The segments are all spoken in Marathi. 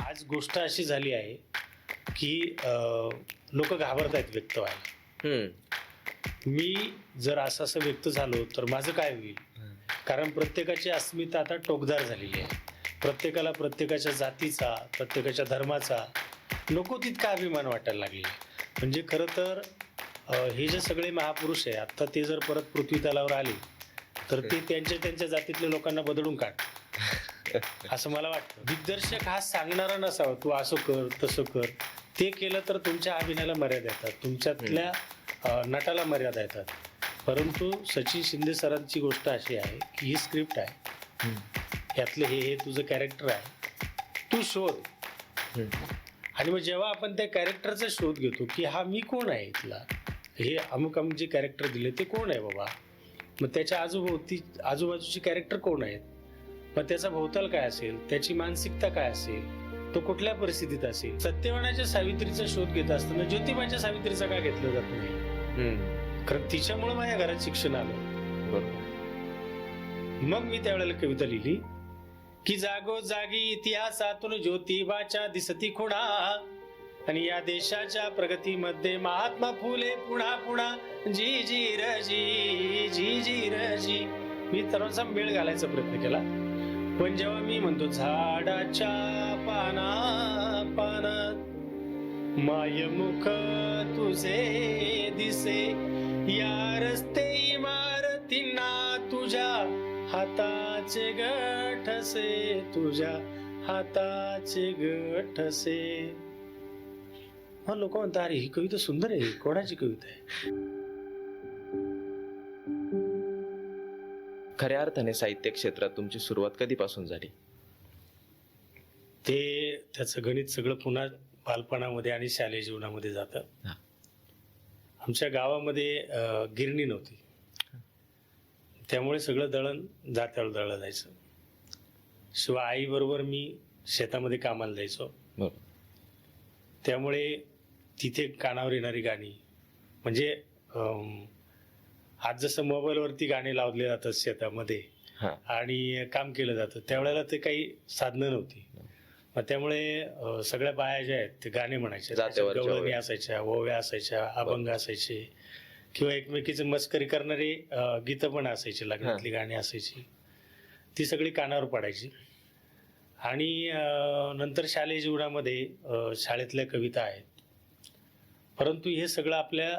आज गोष्ट अशी झाली आहे की लोक घाबरत आहेत व्यक्त व्हायला. मी जर असं व्यक्त झालो तर माझं काय होईल? कारण प्रत्येकाची अस्मिता आता टोकदार झालेली आहे. प्रत्येकाला प्रत्येकाच्या जातीचा, प्रत्येकाच्या धर्माचा नको तितका अभिमान वाटायला लागले. म्हणजे खरं तर हे जे सगळे महापुरुष आहे आता ते जर परत पृथ्वी तलावर आले तर ते त्यांच्या जातीतल्या लोकांना बदलून काढ असं मला वाटतं. दिग्दर्शक हा सांगणारा नसावा, तू असं कर तसं कर. ते केलं तर तुमच्या अभिनयाला मर्यादा येतात, तुमच्यातल्या नटाला मर्यादा येतात. परंतु सचिन शिंदे सरांची गोष्ट अशी आहे की ही स्क्रिप्ट आहे, यातलं हे तुझं कॅरेक्टर आहे, तू शोध. आणि मग जेव्हा आपण त्या कॅरेक्टरचा शोध घेतो की हा मी कोण आहे इथला, हे अमुक जे कॅरेक्टर दिले ते कोण आहे बाबा, मग त्याच्या आजूबाजूची कॅरेक्टर कोण आहेत, मग त्याचा भोवताल काय असेल, त्याची मानसिकता काय असेल, तो कुठल्या परिस्थितीत असेल. सत्यवानाच्या सावित्रीचा शोध घेत असताना ज्योतिबाच्या सावित्रीचा का घेतलं जात नाही? कारण तिच्यामुळे माझ्या घरात शिक्षण आलं. मग मी त्यावेळेला कविता लिहिली की जागोजागी इतिहासातून ज्योतिबाच्या दिसती खुणा आणि या देशाच्या प्रगतीमध्ये महात्मा फुले पुन्हा पुन्हा जी जी रजी जी जी रजी. मी सर्वांचा मेळ घालायचा प्रयत्न केला. पण जेव्हा मी म्हणतो झाडाच्या पाना पानात मायमुख तुझे दिसे, या रस्ते इमारतींना तुझ्या हाताचे गठसे, तुझ्या हाताचे गठसे. मग लोक म्हणतात अरे ही कविता सुंदर आहे, कोणाची कविता आहे? खऱ्या अर्थाने साहित्य क्षेत्रात तुमची सुरुवात कधीपासून झाली? त्याचं गणित सगळं पुन्हा बालपणामध्ये आणि शालेय जीवनामध्ये जातं. आमच्या गावामध्ये गिरणी नव्हती, त्यामुळे सगळं दळण जात्यावर दळलं जायचं. शिवाय आई बरोबर मी शेतामध्ये कामाला जायचो. त्यामुळे तिथे कानावर येणारी गाणी, म्हणजे आज जसं मोबाईलवरती गाणी लावले जातात शेतामध्ये आणि काम केलं जातं, त्यावेळेला ते काही साधनं नव्हती. मग त्यामुळे सगळ्या बाया ज्या आहेत ते गाणे म्हणायचे, गवळणी असायच्या, ओव्या असायच्या, अभंग असायचे किंवा एकमेकीची मस्करी करणारी गीतं पण असायची, लग्नातली गाणी असायची, ती सगळी कानावर पडायची. आणि नंतर शालेय जीवनामध्ये शाळेतल्या कविता आहेत, परंतु हे सगळं आपल्या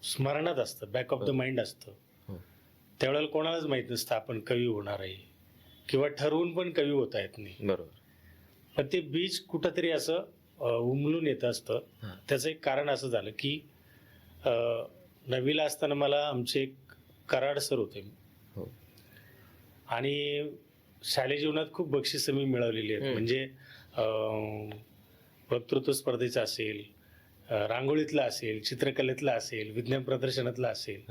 स्मरणात असतं, बॅक ऑफ द माइंड असतं. त्यावेळेला कोणालाच माहित नसतं आपण कवी होणार आहे किंवा ठरवून पण कवी होता येत नाही. बरोबर. पण ते बीज कुठंतरी असं उमलून येत असतं. त्याचं एक कारण असं झालं की नववीला असताना मला आमचे एक कराड सर होते आणि शालेय जीवनात खूप बक्षिसं मी मिळवलेली आहेत. म्हणजे वक्तृत्व स्पर्धेचं असेल, रांगोळीतला असेल, चित्रकलेतला असेल, विज्ञान प्रदर्शनातला असेल.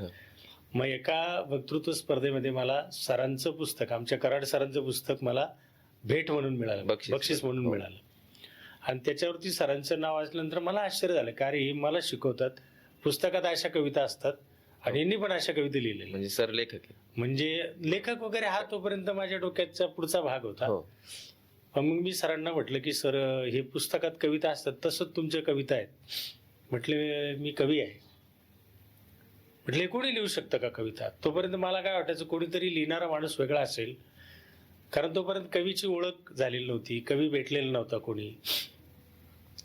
मग एका वक्तृत्व स्पर्धेमध्ये मला सरांचं पुस्तक, आमच्या कराड सरांचं पुस्तक मला भेट म्हणून मिळालं, बक्षीस म्हणून मिळालं. आणि त्याच्यावरती सरांचं नाव असल्यानंतर मला आश्चर्य झालं का अरे हे मला शिकवतात, पुस्तकात अशा कविता असतात आणि यांनी पण अशा कविता लिहिलेल्या. म्हणजे सर लेखक, म्हणजे लेखक वगैरे हा तोपर्यंत माझ्या डोक्याचा पुढचा भाग होता. मग मी सरांना म्हटलं की सर हे पुस्तकात कविता असतात तसंच तुमच्या कविता आहेत. म्हटले मी कवी आहे. म्हटले कोणी लिहू शकतं का कविता? तोपर्यंत मला काय वाटायचं कोणीतरी लिहिणारा माणूस वेगळा असेल, कारण तोपर्यंत कवीची ओळख झालेली नव्हती, कवी भेटलेला नव्हता, कोणी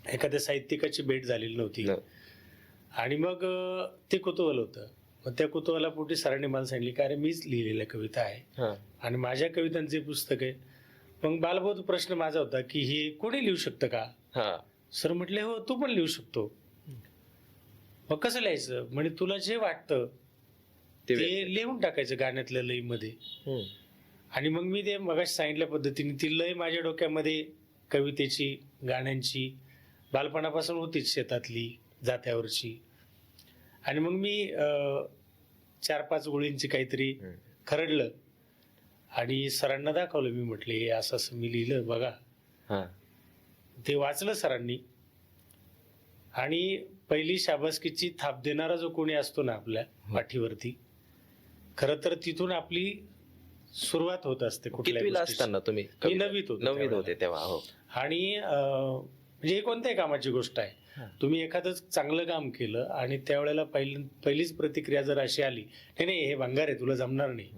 एखाद्या साहित्यिकाची भेट झालेली नव्हती. आणि मग ते कुतूहल होतं. मग त्या कुतूहलापोटी सरांनी मला सांगितले की अरे मीच लिहिलेल्या कविता आहे आणि माझ्या कवितांचे पुस्तक आहे. मग बालबोध प्रश्न माझा होता की हे कोणी लिहू शकतं का? सर म्हटले हो तू पण लिहू शकतो. मग कसं लिहायचं? म्हणजे तुला जे वाटतं ते लिहून टाकायचं गाण्यातल्या लयीमध्ये. आणि मग मी ते मगाशी सांगितल्या पद्धतीने ती लय माझ्या डोक्यामध्ये कवितेची, गाण्यांची बालपणापासून होतीच, शेतातली, जात्यावरची. आणि मग मी 4-5 ओळींची काहीतरी खरडलं आणि सरांना दाखवलं. मी म्हटले असं असं मी लिहिलं बघा. ते वाचलं सरांनी आणि पहिली शाबासकीची थाप देणारा जो कोणी असतो ना आपल्या पाठीवरती, खरं तर तिथून आपली सुरुवात होत असते कुठल्याही कितवीला गोष्टीची. असताना तुम्ही मी नववीत होतो नववीत त्यावेळेला. होते तेव्हा? हो. आणि म्हणजे ही कोणत्याही कामाची गोष्ट आहे. हा. तुम्ही एखादं चांगलं काम केलं आणि त्यावेळेला पहिलीच प्रतिक्रिया जर अशी आली, नाही नाही हे भंगार आहे, तुला जमणार नाही,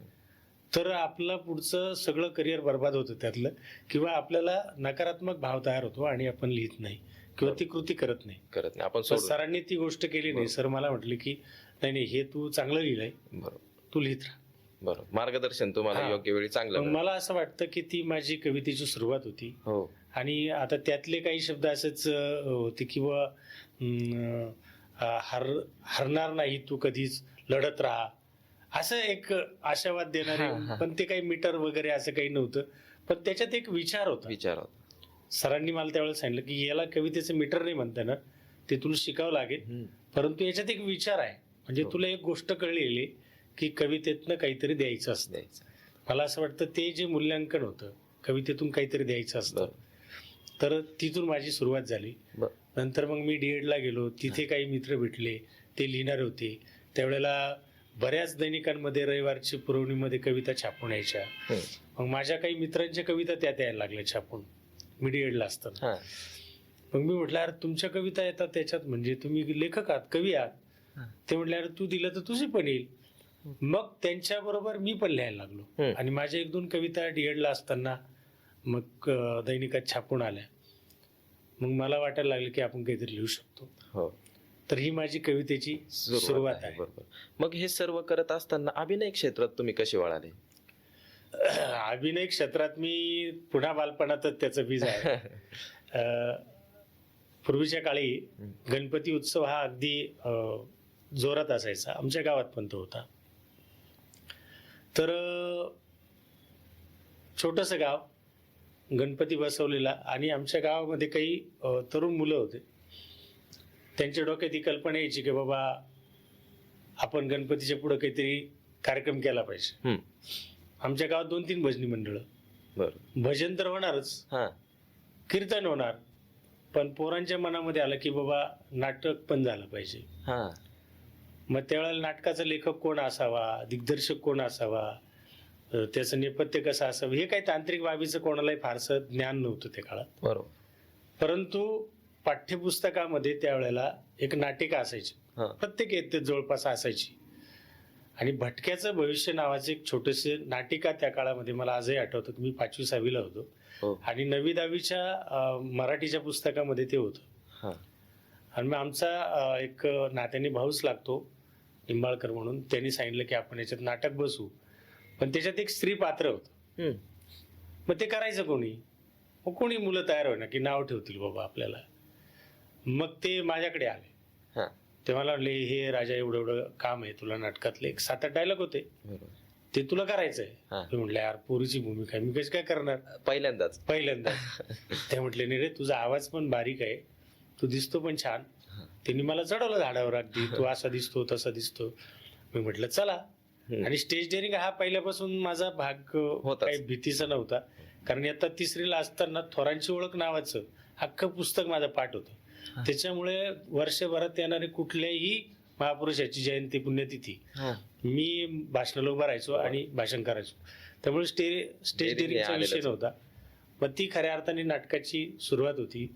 तर आपलं पुढचं सगळं करिअर बर्बाद होतं त्यातलं, किंवा आपल्याला नकारात्मक भाव तयार होतो आणि आपण लिहित नाही किंवा ती कृती करत नाही. करत नाही आपण तर सोडून. सरांनी ती गोष्ट केली नाही. सर मला म्हटले की नाही नाही हे तू चांगलं लिहिलंय, बरोबर तू लिहित राहा. बरोबर. मार्गदर्शन तुम्हाला हा. योग्य वेळी चांगलं मग मिळालं. मला असं वाटतं की ती माझी कवितेची सुरुवात होती. हो. आणि आता त्यातले काही शब्द असेच होते किंवा हरणार नाही तू कधीच, लढत राहा, असं एक आशावाद हा, देणारे. हा. पण ते काही मीटर वगैरे असं काही नव्हतं, पण त्याच्यात एक विचार होता. विचार होता. सरांनी मला त्यावेळेला सांगितलं की याला कवितेचं मीटर नाही म्हणता येणार, ते तुला शिकावं लागेल, परंतु याच्यात एक विचार आहे. म्हणजे हो. तुला एक गोष्ट कळलेली की कवितेतनं काहीतरी द्यायचं असतं. द्यायचं. मला असं वाटतं ते जे मूल्यांकन होतं, कवितेतून काहीतरी द्यायचं असतं, बरोबर. तर तिथून माझी सुरुवात झाली. बरं. नंतर मग मी DED ला गेलो. तिथे काही मित्र भेटले, ते लिहिणारे होते. त्यावेळेला बऱ्याच दैनिकांमध्ये रविवारची पुरवणीमध्ये कविता छापून यायच्या. हम्म. मग माझ्या काही मित्रांच्या कविता त्यात यायला लागल्या छापून, मी DED ला असताना. हा. मग मी म्हटलं अरे तुमच्या कविता येतात त्याच्यात, म्हणजे तुम्ही लेखक आहात, कवी आहात. हा. ते म्हटले अरे तू दिलं तर तुझी पण येईल. मग त्यांच्याबरोबर मी पण लिहायला लागलो. आणि माझ्या 1-2 कविता DED ला असताना मग दैनिकात छापून आल्या. मग मला वाटायला लागलं की आपण काहीतरी लिहू शकतो. हो. तर ही माझी कवितेची सुरुवात आहे. बरोबर. मग हे सर्व करत असताना अभिनय क्षेत्रात तुम्ही कसे वळाले? अभिनय क्षेत्रात मी पुन्हा बालपणातच त्याचं बीज आहे. पूर्वीच्या काळी गणपती उत्सव हा अगदी जोरात असायचा. आमच्या गावात पण तो होता. तर छोटंसं गाव, गणपती बसवलेला, आणि आमच्या गावामध्ये काही तरुण मुलं होते. त्यांच्या डोक्यात ही कल्पना यायची की बाबा आपण गणपतीच्या पुढे काहीतरी कार्यक्रम केला पाहिजे. आमच्या गावात 2-3 भजनी मंडळ. बरं. भजन तर होणारच, हा. कीर्तन होणार, पण पोरांच्या मनामध्ये आलं की बाबा नाटक पण झालं पाहिजे. हा. मग त्यावेळेला नाटकाचा लेखक कोण असावा, दिग्दर्शक कोण असावा, त्याचं नेपथ्य कसं असावं, हे काही तांत्रिक बाबीचं कोणालाही फारसं ज्ञान नव्हतं त्या काळात. बरोबर. परंतु पाठ्यपुस्तकामध्ये त्यावेळेला एक नाटिका असायची, हा. प्रत्येक इयत्तेत जवळपास असायची. आणि भटक्याचं भविष्य नावाचे एक छोटेसे नाटिका त्या काळामध्ये, मला आजही आठवतं की मी 5वी-6वीला होतो. हो. आणि 9वी-10वीच्या मराठीच्या पुस्तकामध्ये ते होतं. हा. आणि मग आमचा एक नात्याने भाऊच लागतो, निंबाळकर म्हणून, त्यांनी सांगितलं की आपण याच्यात नाटक बसू, पण त्याच्यात एक स्त्री पात्र होतं. मग ते करायचं कोणी? मग कोणी मुलं तयार होईना की नाव ठेवतील बाबा आपल्याला. मग ते माझ्याकडे आले. हा. ते मला म्हणले हे राजा एवढं एवढं काम आहे तुला नाटकातले, एक 7-8 डायलॉग होते, बरोबर. ते तुला करायचंय. हा. मी म्हटलं यार पोरीची भूमिका आहे, मी कसं काय करणार पहिल्यांदाच. पहिल्यांदा. ते म्हटले नाही रे, तुझा आवाज पण बारीक आहे, तू दिसतो पण छान. त्यांनी मला चढवलं झाडावर, अगदी तू असा दिसतो तसा दिसतो. मी म्हटलं चला. आणि स्टेज डेअरिंग हा पहिल्यापासून माझा भाग होताच. काही भीतीचा नव्हता, कारण आता 3रीला असताना थोरांची ओळख नावाचं अख्खं पुस्तक माझा पाठ होतं. त्याच्यामुळे वर्षभरात येणारे कुठल्याही महापुरुषाची जयंती पुण्यतिथी मी भाषणाला उभा राहायचो आणि भाषण करायचो. त्यामुळे स्टेज डेअरिंगचा विषय नव्हता. मग ती खऱ्या अर्थाने नाटकाची सुरुवात होती.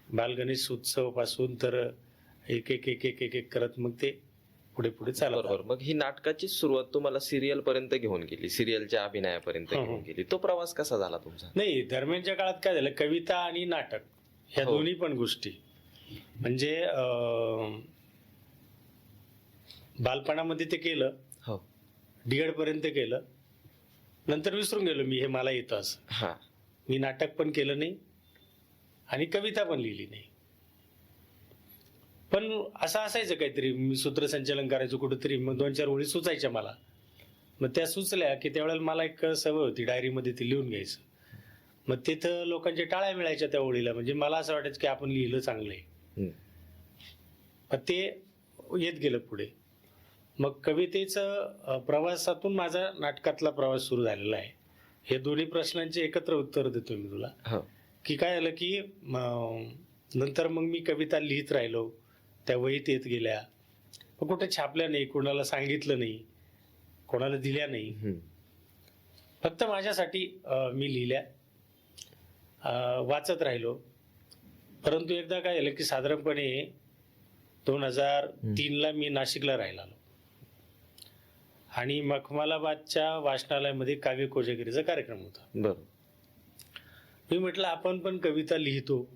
बालगणेश उत्सव पासून तर एक एक एक एक एक एक करत मग ते पुढे पुढे चालत. बरोबर. मग ही नाटकाची सुरुवात तुम्हाला सिरियल पर्यंत घेऊन गेली, सिरियलच्या अभिनयापर्यंत घेऊन गेली. तो प्रवास कसा झाला तुमचा? नाही, दरम्यानच्या काळात काय झालं, कविता आणि नाटक ह्या दोन्ही पण गोष्टी, म्हणजे बालपणामध्ये ते केलं, हो. DED पर्यंत केलं, नंतर विसरून गेलो मी हे मला येतं असं. हा. मी नाटक पण केलं नाही आणि कविता पण लिहिली नाही. पण असं असायचं काहीतरी, मी सूत्रसंचालन करायचो कुठेतरी, मग 2-4 ओळी सुचायच्या मला. मग त्या सुचल्या की त्यावेळेला मला एक सवय होती डायरीमध्ये ते लिहून घ्यायचं. मग तिथं लोकांच्या टाळ्या मिळायच्या त्या ओळीला, म्हणजे मला असं वाटायचं की आपण लिहिलं चांगलं आहे. मग ते येत गेलं पुढे. मग कवितेचं प्रवासातून माझा नाटकातला प्रवास सुरू झालेला आहे. हे दोन्ही प्रश्नांचे एकत्र उत्तर देतो मी तुला. की काय झालं की नंतर मग मी कविता लिहित राहिलो, त्या वहीत येत गेल्या, मग कुठे छापल्या नाही, कोणाला सांगितलं नाही, कोणाला दिल्या नाही. फक्त माझ्यासाठी मी लिहिल्या, वाचत राहिलो. परंतु एकदा काय झालं की साधारणपणे 2003ला मी नाशिकला राहायला आलो आणि मखमालाबादच्या वाचनालयामध्ये काव्य कोजागिरीचा कार्यक्रम होता. बरोबर. मी म्हटलं आपण पण कविता लिहितो,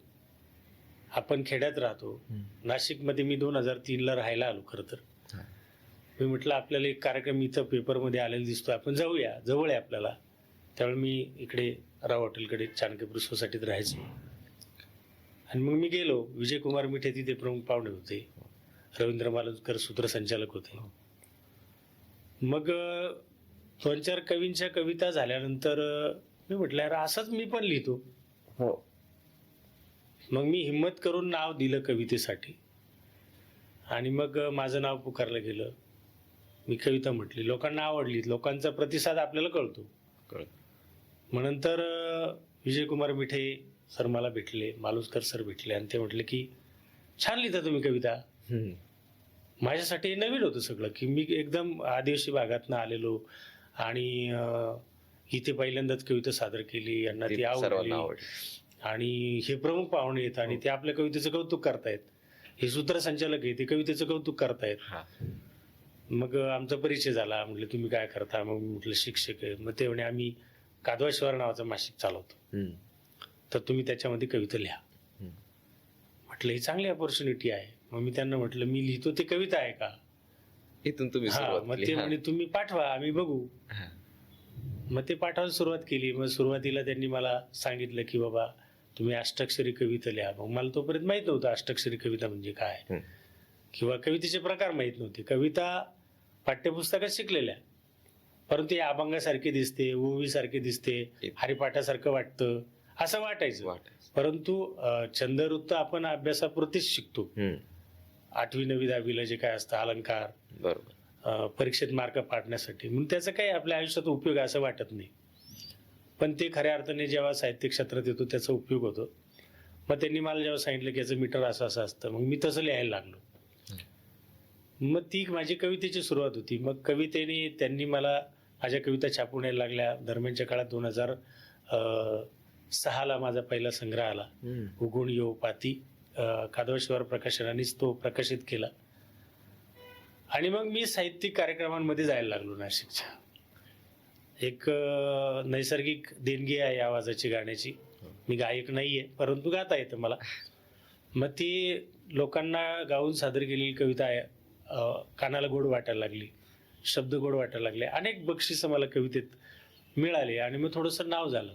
आपण खेड्यात राहतो. नाशिकमध्ये मी 2003ला राहायला आलो. खरं तर मी म्हटलं आपल्याला एक कार्यक्रम इथं पेपरमध्ये आलेला दिसतो, आपण जाऊया, जवळ आहे आपल्याला. त्यावेळी मी इकडे राव हॉटेलकडे चाणक्यपूर सोसायटीत राहायचो. आणि मग मी गेलो. विजयकुमार मिठे तिथे प्रमुख पाहुणे होते, रवींद्र मालुसकर सूत्रसंचालक होते. मग 2-4 कवींच्या कविता झाल्यानंतर मी म्हटलं यार असंच मी पण लिहितो. हो. मग मी हिम्मत करून नाव दिलं कवितेसाठी आणि मग माझं नाव पुकारलं गेलं. मी कविता म्हटली, लोकांना आवडली, लोकांचा प्रतिसाद आपल्याला कळतो. मग नंतर विजयकुमार मिठे सर मला भेटले, मालुसकर सर भेटले आणि ते म्हटले की छान लिहिता तुम्ही कविता. माझ्यासाठी नवीन होतं सगळं, की मी एकदम आदिवासी भागातनं आलेलो आणि इथे पहिल्यांदाच कविता सादर केली, यांना ती आवडली आणि हे प्रमुख पाहुणे आहेत आणि ते आपल्या कवितेचं कौतुक करतायत, हे सूत्रसंचालक आहे ते कवितेचं कौतुक करतायत. मग आमचा परिचय झाला. म्हटलं तुम्ही काय करता? मग म्हटलं शिक्षक आहे. मग ते म्हणे आम्ही कादवाश्वर नावाचं मासिक चालवतो, तर तुम्ही त्याच्यामध्ये कविता लिहा. म्हटलं ही चांगली ऑपॉर्च्युनिटी आहे. मग मी त्यांना म्हटलं मी लिहितो ते कविता आहे का? इथून तुम्ही मग ते म्हणे तुम्ही पाठवा, आम्ही बघू. मग ते पाठवायला सुरुवात केली. मग सुरुवातीला त्यांनी मला सांगितलं की बाबा तुम्ही अष्टाक्षरी कविता लिहा. मग मला तोपर्यंत माहित नव्हतं अष्टाक्षरी कविता म्हणजे काय किंवा कवितेचे प्रकार माहित नव्हते. कविता पाठ्यपुस्तकात शिकलेल्या, परंतु हे अभंगासारखे दिसते, ओवी सारखे दिसते, हरिपाठासारखं वाटतं असं वाटायचं. परंतु छंदवृत्त आपण अभ्यासापुरतीच शिकतो. 8वी 9वी 10वीला जे काय असतं अलंकार, बरोबर, परीक्षेत मार्क पाडण्यासाठी, म्हणून त्याचा काही आपल्या आयुष्यात उपयोग असं वाटत नाही. पण ते खऱ्या अर्थाने जेव्हा साहित्य क्षेत्रात येतो त्याचा उपयोग होतो. मग त्यांनी मला जेव्हा सांगितलं की याचं मीटर असं असं असतं, मग मी तसं लिहायला लागलो. मग ती माझी कवितेची सुरुवात होती. मग कवितेने त्यांनी मला माझ्या कविता छापून यायला लागल्या. दरम्यानच्या काळात 2006ला माझा पहिला संग्रह आला, उगवून येऊ पाती, कादवाश्वर प्रकाशनानेच तो प्रकाशित केला. आणि मग मी साहित्यिक कार्यक्रमांमध्ये जायला लागलो नाशिकच्या. एक नैसर्गिक देणगी आहे आवाजाची, गाण्याची. मी गायक नाहीये, परंतु गाता येतं मला. मग ती लोकांना गाऊन सादर केलेली कविता आहे, कानाला गोड वाटायला लागली, शब्द गोड वाटायला लागले. अनेक बक्षिसं मला कवितेत मिळाले आणि मग थोडंसं नाव झालं.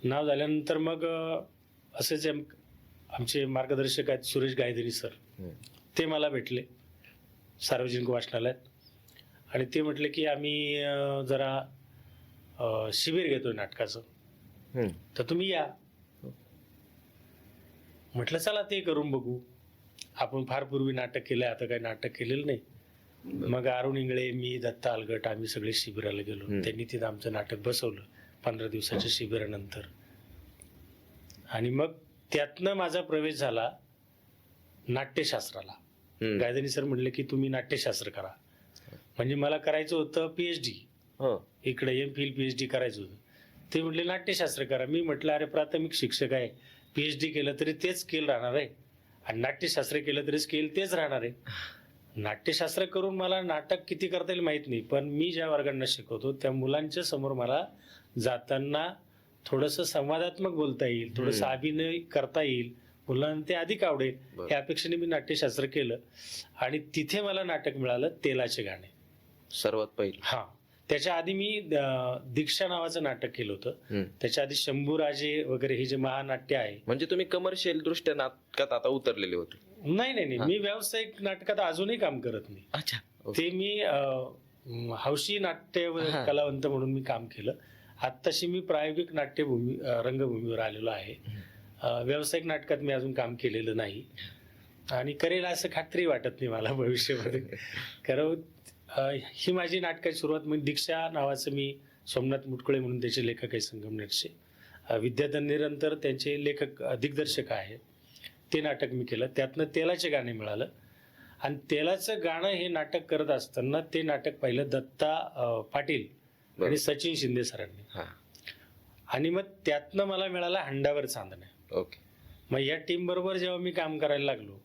नाव झाल्यानंतर मग असेच आमचे मार्गदर्शक आहेत सुरेश गायधनी सर, ते मला भेटले सार्वजनिक वाचनालयात आणि ते म्हटले की आम्ही जरा शिबिर घेतोय नाटकाचं, तर तुम्ही या. म्हटलं चला ते करून बघू. आपण फार पूर्वी नाटक केलंय, आता काही नाटक केलेलं नाही. मग अरुण इंगळे, मी, दत्ता अलगट आम्ही सगळे शिबिराला गेलो. त्यांनी तिथं आमचं नाटक बसवलं 15 दिवसाच्या शिबिरानंतर. आणि मग त्यातनं माझा प्रवेश झाला नाट्यशास्त्राला. गायधनी सर म्हणले की तुम्ही नाट्यशास्त्र करा. म्हणजे मला करायचं होतं PhD, इकडे MPhil PhD करायचं होतं. ते म्हटले नाट्यशास्त्र करा. मी म्हटलं अरे प्राथमिक शिक्षक आहे, PhD केलं तरी तेच स्केल राहणार आहे आणि नाट्यशास्त्र केलं तरी स्केल तेच राहणार आहे. नाट्यशास्त्र करून मला नाटक किती करता येईल माहित नाही, पण मी ज्या वर्गांना शिकवतो त्या मुलांच्या समोर मला जाताना थोडंसं संवादात्मक बोलता येईल, थोडंसं अभिनय करता येईल, मुलांना ते अधिक आवडेल, या अपेक्षेने मी नाट्यशास्त्र केलं. आणि तिथे मला नाटक मिळालं तेलाचे गाणे सर्वात पहिले. हा, त्याच्या आधी मी दीक्षा नावाचं नाटक केलं होतं. त्याच्या आधी शंभूराजे वगैरे हे जे महानाट्य आहे. म्हणजे तुम्ही कमर्शियल दृष्ट्या नाटकात आता उतरलेले होते? नाही, मी व्यावसायिक नाटकात अजूनही काम करत नाही. अच्छा. ते मी हौशी नाट्य कलावंत म्हणून मी काम केलं. आत्ताशी मी प्रायोगिक नाट्यभूमी रंगभूमीवर आलेलो आहे. व्यावसायिक नाटकात मी अजून काम केलेलं नाही आणि करेल असं खात्री वाटत नाही मला भविष्यामध्ये. कारण ही माझी नाटकाची सुरुवात म्हणजे दीक्षा नावाचं, मी सोमनाथ मुटकुळे म्हणून त्याचे लेखक आहे संगमनेरचे, विद्याधन निरंतर त्यांचे लेखक दिग्दर्शक आहे, ते नाटक मी केलं. त्यातनं तेलाचे गाणे मिळालं आणि तेलाचं गाणं हे नाटक करत असताना ते नाटक पाहिलं दत्ता पाटील आणि सचिन शिंदे सरांनी. हा. आणि मग त्यातनं मला मिळाला हंडावर चांदण्या. ओके. मग या टीम बरोबर जेव्हा मी काम करायला लागलो,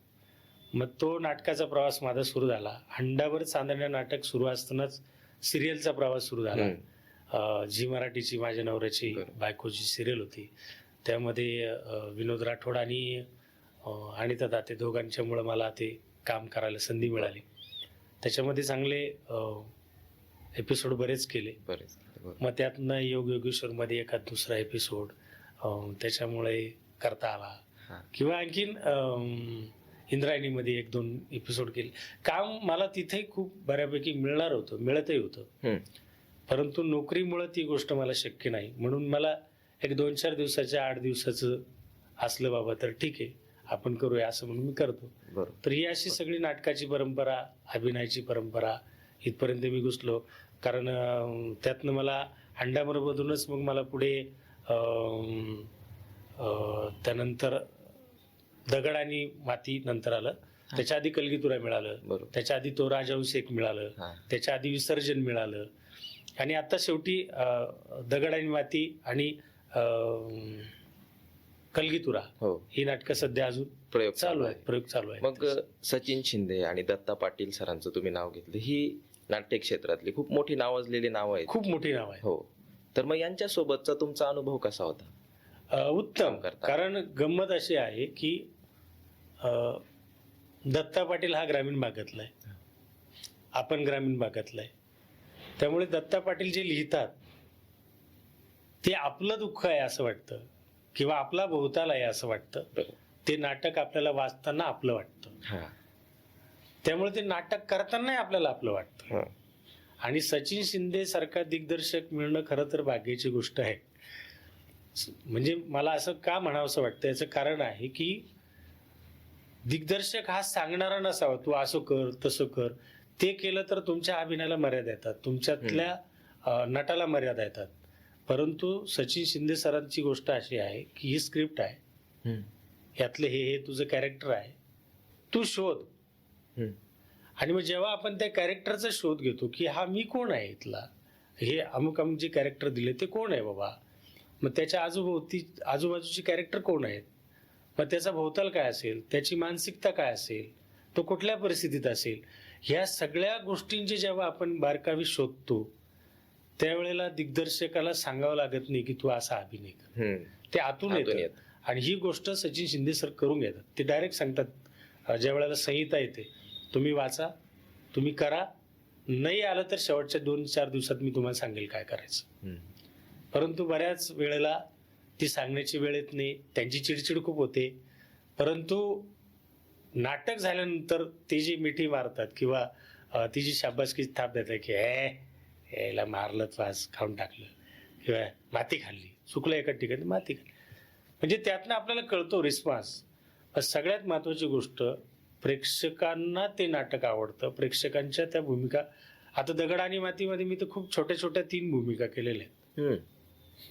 मग तो नाटकाचा प्रवास माझा सुरू झाला. हंडावर चांदण्या नाटक सुरू असतानाच सिरियलचा प्रवास सुरू झाला. झी मराठीची माझ्या नवऱ्याची बायकोची सिरियल होती, त्यामध्ये विनोद राठोड आणि अनिता दाते दोघांच्यामुळे मला ते काम करायला संधी मिळाली. त्याच्यामध्ये चांगले एपिसोड बरेच केले. मग त्यातनं योग योगेश्वरमध्ये एखाद दुसरा एपिसोड त्याच्यामुळे करता आला, किंवा आणखीन इंद्रायणीमध्ये 1-2 एपिसोड केले. काम मला तिथे खूप बऱ्यापैकी मिळणार होतं, मिळतही होतं, परंतु नोकरीमुळे ती गोष्ट मला शक्य नाही. म्हणून मला एक 2-4 दिवसाच्या 8 दिवसाचं असलं बाबा तर ठीक आहे आपण करूया असं म्हणून मी करतो. तर ही अशी सगळी नाटकाची परंपरा, अभिनयाची परंपरा इथपर्यंत मी घुसलो. कारण त्यातनं मला हंडाबरोबरूनच मग मला पुढे त्यानंतर दगड आणि माती नंतर आलं. त्याच्या आधी कलगीतुरा मिळालं, त्याच्या आधी तो राजहंस एक मिळालं, त्याच्या आधी विसर्जन मिळालं, आणि आता शेवटी दगड आणि माती आणि कलगीतुरा ही नाटकं सध्या अजून प्रयोग चालू आहेत. मग सचिन शिंदे आणि दत्ता पाटील सरांचं तुम्ही नाव घेतलं, ही नाट्य क्षेत्रातली खूप मोठी नावाजलेली नाव आहेत. खूप मोठी नाव आहे. हो. तर मग यांच्या सोबतचा तुमचा अनुभव कसा होता? उत्तम. कारण गंमत अशी आहे की दत्ता पाटील हा ग्रामीण भागातला आहे, आपण ग्रामीण भागातला आहे. त्यामुळे दत्ता पाटील जे लिहितात ते आपलं दुःख आहे असं वाटतं, किंवा आपला भोवताल आहे असं वाटतं. ते नाटक आपल्याला वाचताना आपलं वाटतं, त्यामुळे ते नाटक करताना आपल्याला आपलं वाटतं. आणि सचिन शिंदे सारखा दिग्दर्शक मिळणं खरं तर भाग्याची गोष्ट आहे. म्हणजे मला असं का म्हणावंसं वाटतं, याचं कारण आहे की दिग्दर्शक हा सांगणारा नसावा, तू असं कर तसं कर. ते केलं तर तुमच्या अभिनयाला मर्यादा येतात, तुमच्यातल्या नटाला मर्यादा येतात. परंतु सचिन शिंदे सरांची गोष्ट अशी आहे की ही स्क्रिप्ट आहे, यातलं हे तुझं कॅरेक्टर आहे, तू शोध. आणि मग जेव्हा आपण त्या कॅरेक्टरचा शोध घेतो की हा मी कोण आहे इथला, हे अमुक अमुक जे कॅरेक्टर दिले ते कोण आहे बाबा, मग त्याच्या आजूबाजूची कॅरेक्टर कोण आहेत, मग त्याचा भोवताल काय असेल, त्याची मानसिकता काय असेल, तो कुठल्या परिस्थितीत असेल, ह्या सगळ्या गोष्टींची जेव्हा आपण बारकावी शोधतो त्यावेळेला दिग्दर्शकाला सांगावं लागत नाही की तू असा अभिनय कर, ते आतून येतं. आणि ही गोष्ट सचिन शिंदे सर करून घेतात. ते डायरेक्ट सांगतात ज्या वेळेला संहिता येते, तुम्ही वाचा, तुम्ही करा, नाही आलं तर शेवटच्या 2-4 दिवसात मी तुम्हाला सांगेल काय करायचं. परंतु बऱ्याच वेळेला ती सांगण्याची वेळ येत नाही, त्यांची चिडचिड खूप होते. परंतु नाटक झाल्यानंतर ते जी मिठी मारतात किंवा ती जी शाबासकी थाप देतात की याला मारलं, वास खाऊन टाकलं, किंवा माती खाल्ली, चुकलं एका ठिकाणी माती खाल्ली, म्हणजे त्यातनं आपल्याला कळतो रिस्पॉन्स. सगळ्यात महत्वाची गोष्ट, प्रेक्षकांना ते नाटक आवडतं, प्रेक्षकांच्या त्या भूमिका. आता दगड आणि मातीमध्ये मी तर खूप छोट्या छोट्या 3 भूमिका केलेल्या आहेत.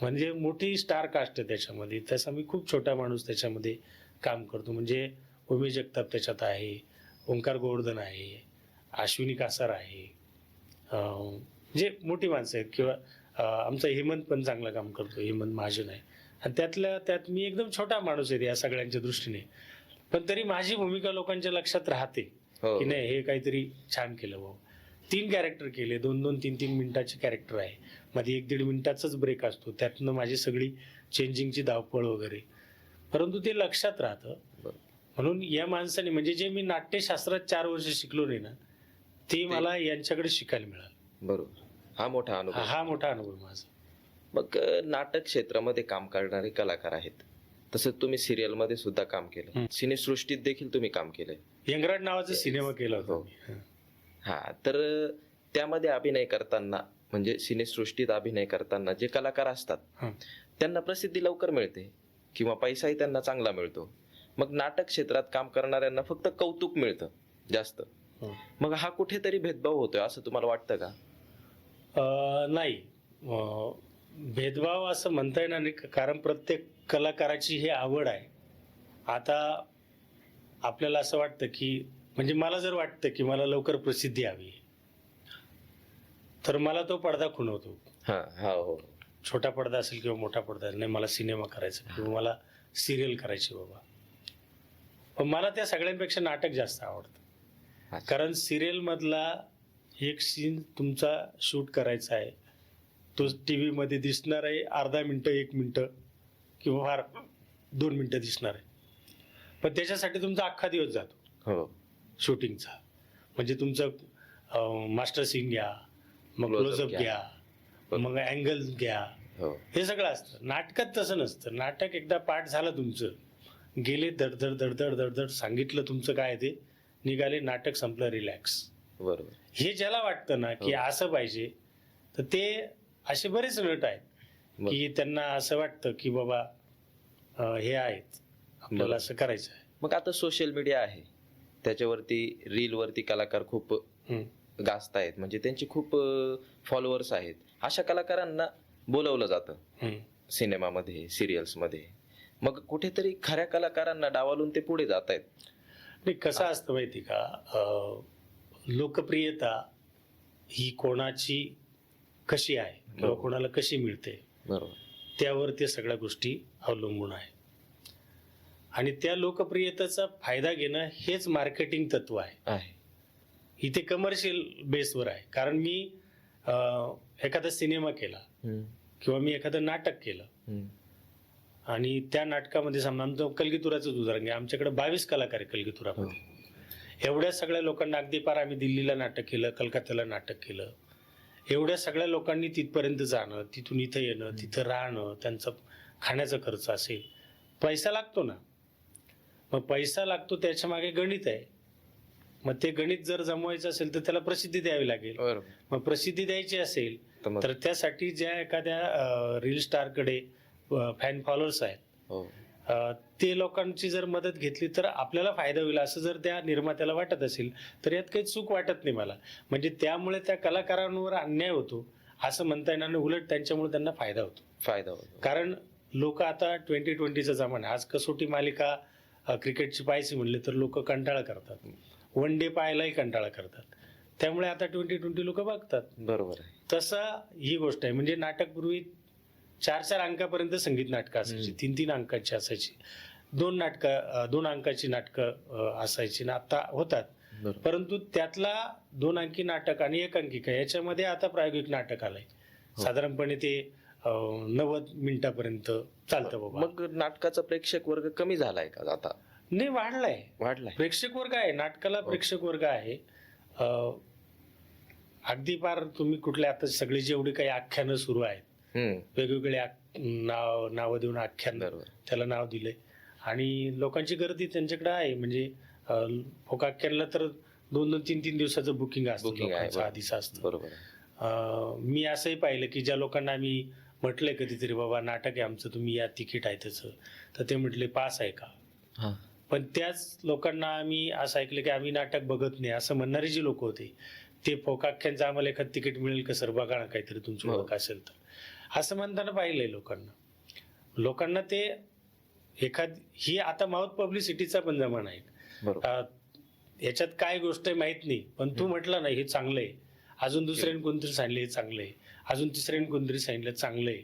म्हणजे मोठी स्टार कास्ट आहे त्याच्यामध्ये, तसा मी खूप छोटा माणूस त्याच्यामध्ये काम करतो. म्हणजे उमेश जगताप त्याच्यात आहे, ओंकार गोवर्धन आहे, अश्विनी कासार आहे, म्हणजे मोठी माणसं आहेत. किंवा आमचा हेमंत पण चांगलं काम करतो, हेमंत महाजन आहे. आणि त्यातल्या त्यात मी एकदम छोटा माणूस आहे या सगळ्यांच्या दृष्टीने, पण तरी माझी भूमिका लोकांच्या लक्षात राहते की नाही हे काहीतरी छान केलं भाऊ. 3 कॅरेक्टर केले, 2-2, 3-3 मिनिटाचे कॅरेक्टर आहे, मध्ये 1-1.5 मिनिटाचाच ब्रेक असतो, त्यातनं माझी सगळी चेंजिंगची धावपळ वगैरे, परंतु ते लक्षात राहतं. म्हणून या माणसाने, म्हणजे जे मी नाट्यशास्त्रात 4 वर्ष शिकलो नाही ना, ते मला यांच्याकडे शिकायला मिळालं. बरोबर. हा मोठा अनुभव माझा. मग नाटक क्षेत्रामध्ये काम करणारे कलाकार आहेत, तसंच तुम्ही सिरियल मध्ये सुद्धा काम केलं, सिनेसृष्टीत देखील तुम्ही काम केलंय. यंगराज नावाचा सिनेमा केला होता. हा, तर त्यामध्ये अभिनय करताना, म्हणजे सिनेसृष्टीत अभिनय करताना जे कलाकार असतात त्यांना प्रसिद्धी लवकर मिळते किंवा पैसाही त्यांना चांगला मिळतो. मग नाटक क्षेत्रात काम करणाऱ्यांना फक्त कौतुक मिळतं जास्त. मग हा कुठेतरी भेदभाव होतोय असं तुम्हाला वाटतं का? नाही, भेदभाव असं म्हणता येणार नाही, कारण प्रत्येक कलाकाराची ही आवड आहे. आता आपल्याला असं वाटतं की, म्हणजे मला जर वाटतं की मला लवकर प्रसिद्धी हवी, तर मला तो पडदा खुणवतो. हा हा हो छोटा पडदा असेल किंवा मोठा पडदा असेल, नाही मला सिनेमा करायचा किंवा मला सिरियल करायची बाबा. पण मला त्या सगळ्यांपेक्षा नाटक जास्त आवडतं. अच्छा. कारण सिरियल मधला एक सीन तुमचा शूट करायचा आहे, तो टीव्ही मध्ये दिसणार आहे अर्धा मिनिटं, 1 मिनिटं किंवा फार 2 मिनिटं दिसणार आहे, पण त्याच्यासाठी तुमचा अख्खा दिवस जातो हो शूटिंगचा. म्हणजे तुमचं मास्टर सीन घ्या, मग Close-up क्लोजअप घ्या. घ्या, मग अँगल घ्या, हो हे सगळं असतं. नाटकात तसं नसतं. नाटक एकदा पाठ झालं तुमचं, गेले धडधड धडधड धडधड, सांगितलं तुमचं काय ते, निघाले, नाटक संपलं, रिलॅक्स. बरोबर हे ज्याला वाटतं ना की हो. असं पाहिजे, तर ते असे बरेच नट आहेत की त्यांना असं वाटतं की बाबा हे आहेत, आपल्याला बरोबर. असं करायचं आहे. मग आता सोशल मीडिया आहे, त्याच्यावरती रील वरती कलाकार खूप हम्म. गाजत आहेत, म्हणजे त्यांचे खूप फॉलोअर्स आहेत. अशा कलाकारांना बोलवलं जातं हम्म. सिनेमामध्ये, सिरियल्स मध्ये. मग कुठेतरी खऱ्या कलाकारांना डावलून ते पुढे जात आहेत. नाही, कसं असतं माहिती का, लोकप्रियता ही कोणाची कशी आहे किंवा बरोबर. कोणाला कशी मिळते बरोबर त्यावर ते सगळ्या गोष्टी अवलंबून आहे. आणि त्या लोकप्रियतेचा फायदा घेणं हेच मार्केटिंग तत्व आहे. आहे. इथे कमर्शियल बेसवर आहे. कारण मी एखादा सिनेमा केला हम्म, किंवा मी एखादं नाटक केलं हम्म. आणि त्या नाटकामध्ये समजा आमचं कलगीतुराचंच उदाहरण घ्या, आमच्याकडे 22 कलाकार आहे कलगीतुरामध्ये. एवढ्या सगळ्या लोकांना, अगदी पार आम्ही दिल्लीला नाटक केलं, कलकत्त्याला नाटक केलं, एवढ्या सगळ्या लोकांनी तिथपर्यंत जाणं, तिथून इथं येणं, तिथं राहणं, त्यांचा खाण्याचा खर्च असेल, पैसा लागतो ना. मग पैसा लागतो, त्याच्या मागे गणित आहे. मग ते गणित जर जमवायचं असेल तर त्याला प्रसिद्धी द्यावी लागेल. बरोबर. मग प्रसिद्धी द्यायची असेल तर मग तर त्यासाठी ज्या एखाद्या रील स्टारकडे फॅन फॉलोअर्स आहेत, हो ते लोकांची जर मदत घेतली तर आपल्याला फायदा होईल, असं जर त्या निर्मात्याला वाटत असेल तर यात काही चूक वाटत नाही मला. म्हणजे त्यामुळे त्या कलाकारांवर अन्याय होतो असं म्हणता येणार नाही, उलट त्यांच्यामुळे त्यांना फायदा होतो. फायदा होतो. कारण लोक आता 2020चा जमाना, आज कसोटी मालिका क्रिकेटची पाहायची म्हणले तर लोक कंटाळा करतात, वन डे पाहायलाही कंटाळा करतात. त्यामुळे आता 2020 लोक बघतात. बरोबर आहे. तसं ही गोष्ट आहे. म्हणजे नाटक पूर्वी 4-4 अंकापर्यंत संगीत नाटकं असायची, 3-3 अंकाची असायची, 2 अंकाची नाटकं असायची ना, आता होतात. बरोबर. परंतु त्यातला 2 अंकी नाटक आणि 1 अंकिका याच्यामध्ये आता प्रायोगिक नाटक आलंय. हो. साधारणपणे ते 90 मिनिटापर्यंत चालतं बाबा. मग नाटकाचा प्रेक्षक वर्ग कमी झालाय का आता? नाही, वाढलाय. वाढलाय. प्रेक्षक वर्ग आहे, नाटकाला प्रेक्षक वर्ग आहे. अगदी पार तुम्ही कुठल्या, आता सगळी जेवढी काही आख्यानं सुरू आहेत, वेगवेगळे नाव देऊन आख्यान बरोबर. त्याला नाव दिले आणि लोकांची गर्दी त्यांच्याकडे आहे. म्हणजे फोक आख्यानला तर 2-3 दिवसाचं बुकिंग असतं, बुकिंग आहे. लोकांचं आधीच असतं. बरोबर आहे. मी असंही पाहिलं की ज्या लोकांना आम्ही म्हटलंय कधीतरी बाबा नाटक आहे आमचं, तुम्ही या, तिकीट आहे त्याचं, तर ते म्हटले पास आहे का. हा. पण त्याच लोकांना आम्ही असं ऐकलं की आम्ही नाटक बघत नाही असं म्हणणारे जे लोक होते, ते फोकाख्यांचं आम्हाला एखादं तिकीट मिळेल का सर, बघा ना काहीतरी तुमची हो. ओळख असेल तर, असं म्हणताना पाहिलंय लोकांना ते ही आता माउथ पब्लिसिटीचा पण जमाना आहे. बरोबर. याच्यात काय गोष्ट आहे माहित नाही, पण तू म्हटलं ना हे चांगलं आहे, अजून दुसऱ्याने कोणतरी सांगितलं हे चांगलं आहे, अजून तिसऱ्याने कोणतरी सांगितलं चांगलं आहे,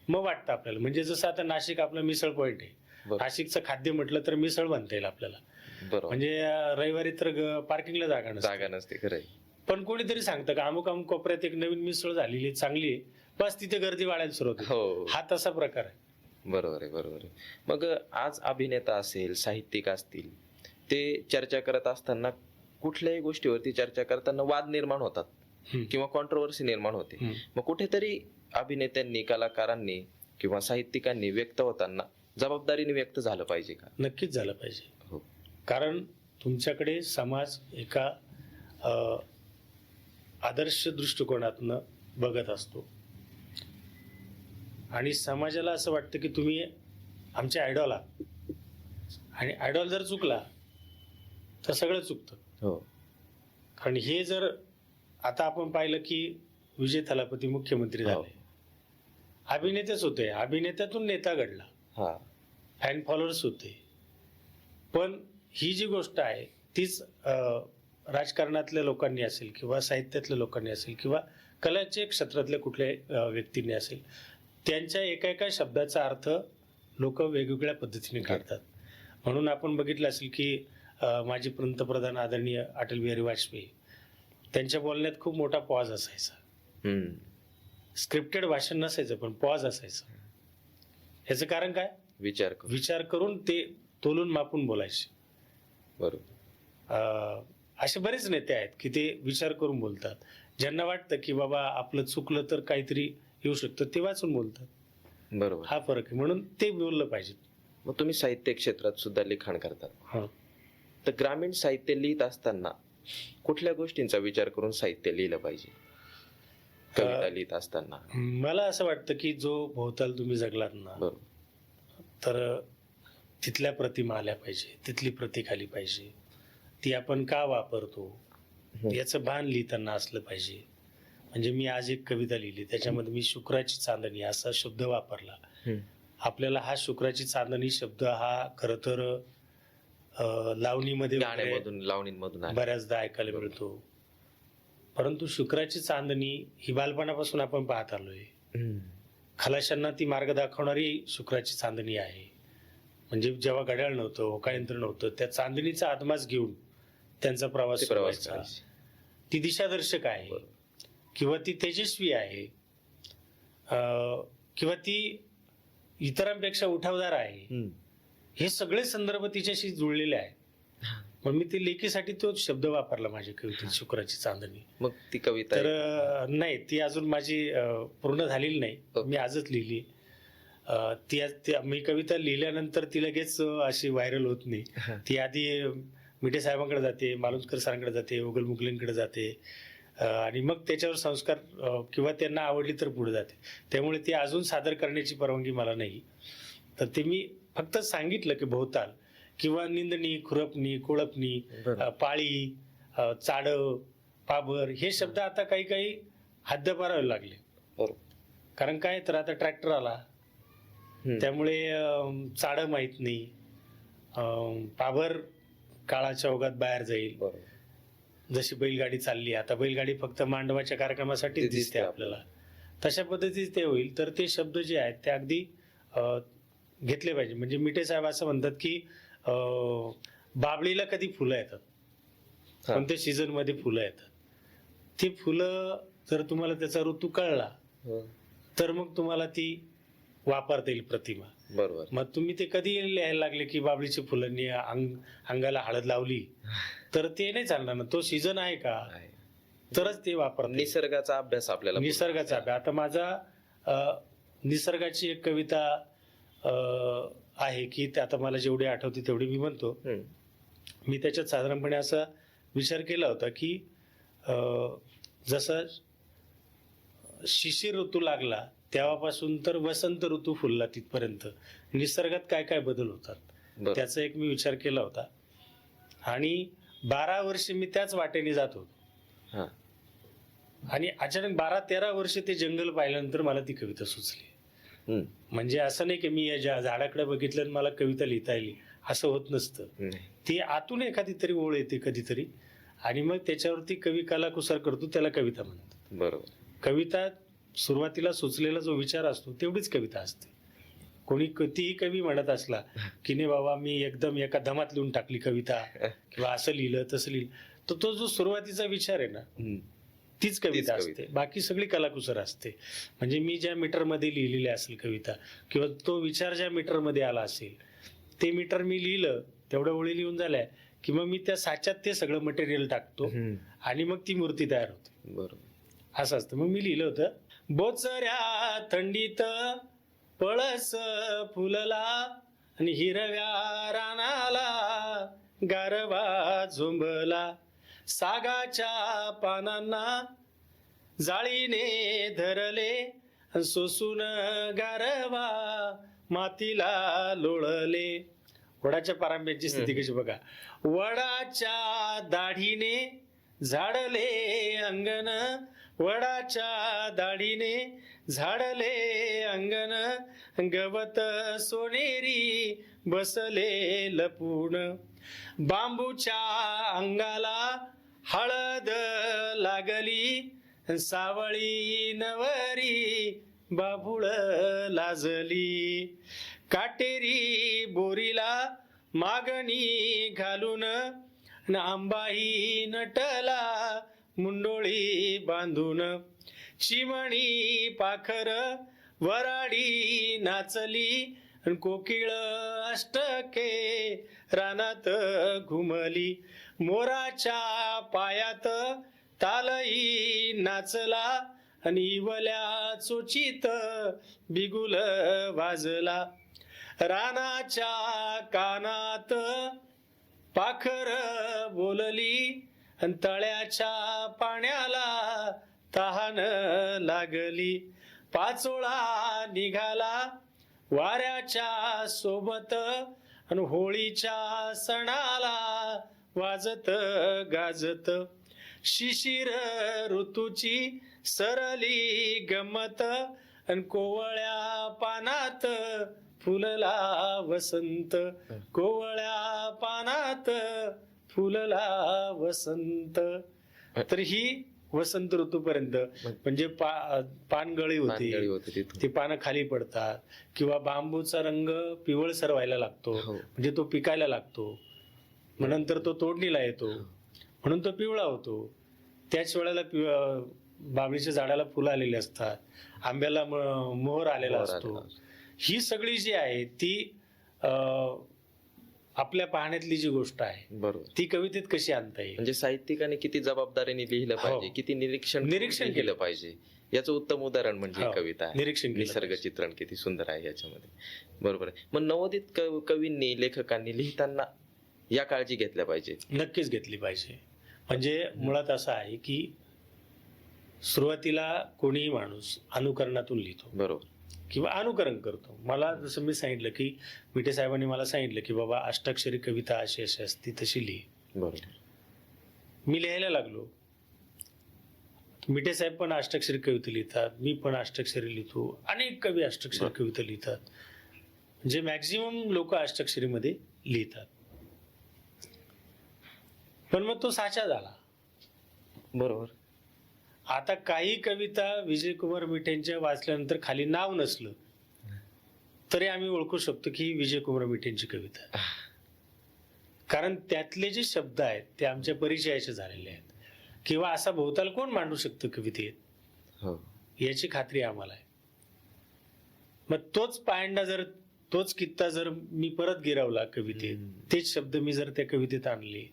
मग वाटतं आपल्याला. म्हणजे जसं आता नाशिक आपलं मिसळ पॉईंट आहे, बरोबर. नाशिकचं खाद्य म्हटलं तर मिसळ म्हणता येईल आपल्याला. बरोबर. म्हणजे रविवारी तर पार्किंगला जागा जागा नसते, नसते. खरंय. पण कोणीतरी सांगतं का अमुक अमुक कोपऱ्यात एक नवीन मिसळ झालेली आहे, चांगली आहे, बस तिथे गर्दी वाढायला सुरुवात होते. हो. हा तसा प्रकार आहे. बरोबर आहे. बरोबर आहे. मग आज अभिनेता असेल, साहित्यिक असतील, ते चर्चा करत असताना कुठल्याही गोष्टीवरती चर्चा करताना वाद निर्माण होतात हम्म. किंवा कॉन्ट्रोवर्सी निर्माण होते. हम्म. मग कुठेतरी अभिनेत्यांनी, कलाकारांनी किंवा साहित्यिकांनी व्यक्त होताना जबाबदारीने व्यक्त झालं पाहिजे का? नक्कीच झालं पाहिजे. हो. कारण तुमच्याकडे समाज एका आदर्श दृष्टिकोनातनं बघत असतो आणि समाजाला असं वाटतं की तुम्ही आमचे आयडॉल आहात, आणि आयडॉल जर चुकला तर सगळं चुकतं. हो. कारण हे जर आता आपण पाहिलं की विजय थालापती मुख्यमंत्री झाले, अभिनेतेच होते, अभिनेत्यातून नेता घडला, हा. फॅन फॉलोअर्स होते. पण ही जी गोष्ट आहे तीच राजकारणातल्या लोकांनी असेल किंवा साहित्यातल्या लोकांनी असेल किंवा कलाचे क्षेत्रातल्या कुठल्याही व्यक्तीने असेल, त्यांच्या एका एका शब्दाचा अर्थ लोक वेगवेगळ्या पद्धतीने काढतात. म्हणून आपण बघितलं असेल की माजी पंतप्रधान आदरणीय अटल बिहारी वाजपेयी, त्यांच्या बोलण्यात खूप मोठा पॉज असायचा. स्क्रिप्टेड भाषण नसायचं, पण पॉज असायचं. याचं कारण काय? विचार करून ते तोलून मापून बोलायचे. बरोबर. असे बरेच नेते आहेत की ते विचार करून बोलतात. ज्यांना वाटतं की बाबा आपलं चुकलं तर काहीतरी येऊ शकतं, ते वाचून बोलतात. बरोबर. हा फरक आहे, म्हणून ते बोललं पाहिजे. मग तुम्ही साहित्य क्षेत्रात सुद्धा लिखाण करतात. हा. तर ग्रामीण साहित्य लिहित असताना कुठल्या गोष्टींचा विचार करून साहित्य लिहिलं पाहिजे? कविता लिहित असताना मला असं वाटतं की जो भोवताल तुम्ही जगलात ना, तर तिथल्या प्रतिमा आल्या पाहिजे, तिथली प्रतीक आली पाहिजे, ती आपण का वापरतो याचं भान लिहिताना असलं पाहिजे. म्हणजे मी आज एक कविता लिहिली, त्याच्यामध्ये मी शुक्राची चांदणी असा शब्द वापरला. आपल्याला हा शुक्राची चांदणी शब्द हा खरं तर लावणीमध्ये लावणीमधून बऱ्याचदा ऐकायला मिळतो. परंतु शुक्राची चांदणी ही बालपणापासून आपण पाहत आलोय. खलाशांना ती मार्ग दाखवणारी शुक्राची चांदणी आहे. म्हणजे जेव्हा घड्याळ नव्हतं, होकायंत्र नव्हतं, त्या चांदणीचा आदमास घेऊन त्यांचा प्रवास व्हायचा. ती दिशादर्शक आहे, किंवा ती तेजस्वी आहे, किंवा ती इतरांपेक्षा उठावदार आहे. हे सगळे संदर्भ तिच्याशी जुळलेले आहेत. मग मी ती लेखीसाठी तो शब्द वापरला माझ्या कवितेत, शुक्राची चांदणी. मग ती कविता तर नाही, ती अजून माझी पूर्ण झालेली नाही. मी आजच लिहिली. मी कविता लिहिल्यानंतर ती लगेच अशी व्हायरल होत नाही. ती आधी मिठे साहेबांकडे जाते, मालुसकर सरांकडे जाते, उगल मुगलेंकडे जाते, आणि मग त्याच्यावर संस्कार किंवा त्यांना आवडली तर पुढे जाते. त्यामुळे ती अजून सादर करण्याची परवानगी मला नाही. तर ते मी फक्त सांगितलं की भोवताल किंवा निंदणी, खुरपणी, कोळपणी, पाळी, चाडव, पाभर हे शब्द आता काही काही हद्दपारावे लागले. कारण काय तर आता ट्रॅक्टर आला, त्यामुळे चाडं माहित नाही, पाभर काळाच्या ओघात बाहेर जाईल. जशी बैलगाडी चालली, आता बैलगाडी फक्त मांडवाच्या कार्यक्रमासाठी दिसते आपल्याला, तशा पद्धतीने ते होईल. तर ते शब्द जे आहेत ते अगदी घेतले पाहिजे. म्हणजे मिठे साहेब असं म्हणतात की बाबळीला कधी फुलं येतात, कोणत्या सीझन मध्ये फुलं येतात. ती फुलं जर तुम्हाला त्याचा ऋतू कळला तर मग तुम्हाला ती वापरता येईल प्रतिमा. बरोबर. मग तुम्ही ते कधी लिहायला लागले की बाबळीच्या फुलांनी अंगाला हळद लावली, तर ते नाही चालणार ना. तो सीझन आहे का, तरच ते वापरतात. निसर्गाचा अभ्यास आपल्याला, निसर्गाचा अभ्यास. आता माझा निसर्गाची एक कविता आहे की आता मला जेवढी आठवते तेवढी मी म्हणतो. मी त्याच्यात साधारणपणे असा विचार केला होता की जसा शिशिर ऋतू लागला तेव्हापासून तर वसंत ऋतू फुलला तिथपर्यंत निसर्गात काय काय बदल होतात, त्याचा एक मी विचार केला होता. आणि 12 वर्ष मी त्याच वाटेने जात होतो, आणि अचानक 12-13 वर्ष ते जंगल पाहिल्यानंतर मला ती कविता सुचली. म्हणजे असं नाही की मी या झाडाकडे बघितलं आणि मला कविता लिहिता येईल, असं होत नसतं. ती आतून एखादी तरी ओळ येते कधीतरी, आणि मग त्याच्यावरती कवी कलाकुसर करतो, त्याला कविता म्हणतात. बरोबर. कविता सुरुवातीला सुचलेला जो विचार असतो तेवढीच कविता असते. कोणी कितीही कवी म्हणत असला की नाही बाबा मी एकदम एका दमात लिहून टाकली कविता, किंवा असं लिहिलं तसं लिहिलं, तर तो जो सुरुवातीचा विचार आहे ना, तीच कविता असते. बाकी सगळी कलाकुसर असते. म्हणजे मी ज्या मीटरमध्ये लिहिलेली असेल कविता, किंवा तो विचार ज्या मीटरमध्ये आला असेल, ते मीटर मी लिहिलं, तेवढ्या ओळी लिहून झाल्या की मग मी त्या साच्यात ते सगळं मटेरियल टाकतो, आणि मग ती मूर्ती तयार होते. बरोबर. असं असतं. मग मी लिहिलं होतं, बोचऱ्या थंडीत पळस फुलला, आणि हिरव्या रानाला गारवा झुंबला, सागाच्या पानांना जाळीने धरले, सोसून गारवा मातीला लोळले. वडाच्या पारंब्याची स्थिती कशी बघा. वडाच्या दाढीने झाडले अंगण, वडाच्या दाढीने झाडले अंगण, गवत सोनेरी बसले लपून, बांबूच्या अंगाला हळद लागली, सावळी नवरी बाभुळ लाजली, काटेरी बोरीला मागणी घालून न आंबाही नटला मुंडोळी बांधून, चिमणी पाखर वराडी नाचली, अन कोकिळ अष्टके रानात घुमली, मोराच्या पायात तालई नाचला, आणि इवल्या चोचीत बिगुल वाजला, रानाच्या कानात पाखर बोलली, अन तळ्याच्या पाण्याला तहान लागली, पाचोळा निघाला वाऱ्याच्या सोबत, अन होळीच्या सणाला वाजत गाजत, शिशिर ऋतूची सरली गमत, अन कोवळ्या पानात फुलला वसंत, कोवळ्या पानात फुलला वसंत. तर ही वसंत ऋतूपर्यंत म्हणजे पानगळी होती, ती पानं खाली पडतात, किंवा बांबूचा रंग पिवळसर व्हायला लागतो, म्हणजे तो पिकायला लागतो, नंतर तो तोडणीला येतो, म्हणून तो पिवळा होतो. त्याच वेळेला बाभळीच्या झाडाला फुलं आलेली असतात, आंब्याला मोहर आलेला असतो. ही सगळी जी आहे ती आपल्या पाहण्यातली जी गोष्ट आहे बरोबर, ती कवितेत कशी आणता येईल. म्हणजे साहित्यिकाने किती जबाबदारीने लिहिलं पाहिजे, किती निरीक्षण केलं पाहिजे, याचं उत्तम उदाहरण म्हणजे कविता आहे. निसर्ग चित्रण किती सुंदर आहे याच्यामध्ये. बरोबर आहे. मग नवोदित कवींनी लेखकांनी लिहिताना या काळजी घेतल्या पाहिजे. नक्कीच घेतली पाहिजे. म्हणजे मुळात असं आहे की सुरुवातीला कोणीही माणूस अनुकरणातून लिहितो, बरोबर, किंवा अनुकरण करतो. मला जसं मी सांगितलं की मिठे साहेबांनी मला सांगितलं की बाबा अष्टाक्षरी कविता अशी अशी असती, तशी लिही. बरोबर, मी लिहायला लागलो. मिठे साहेब पण अष्टाक्षरी कविता लिहितात, मी पण अष्टाक्षरी लिहितो, अनेक कवी अष्टाक्षरी कविता लिहितात, म्हणजे मॅक्झिमम लोक अष्टाक्षरीमध्ये लिहितात. पण मग तो साचा झाला. बरोबर. आता काही कविता विजयकुमार मिठेंच्या वाचल्यानंतर खाली नाव नसलं तरी आम्ही ओळखू शकतो की ही विजयकुमार मिठेंची कविता आहे. कारण त्यातले जे शब्द आहेत ते आमच्या परिचयाचे झालेले आहेत, किंवा असा भोवताल कोण मांडू शकतं कवितेत याची खात्री आम्हाला आहे. मग तोच पायंडा जर, तोच कित्ता जर मी परत गिरवला कवितेत, तेच शब्द मी जर त्या कवितेत आणले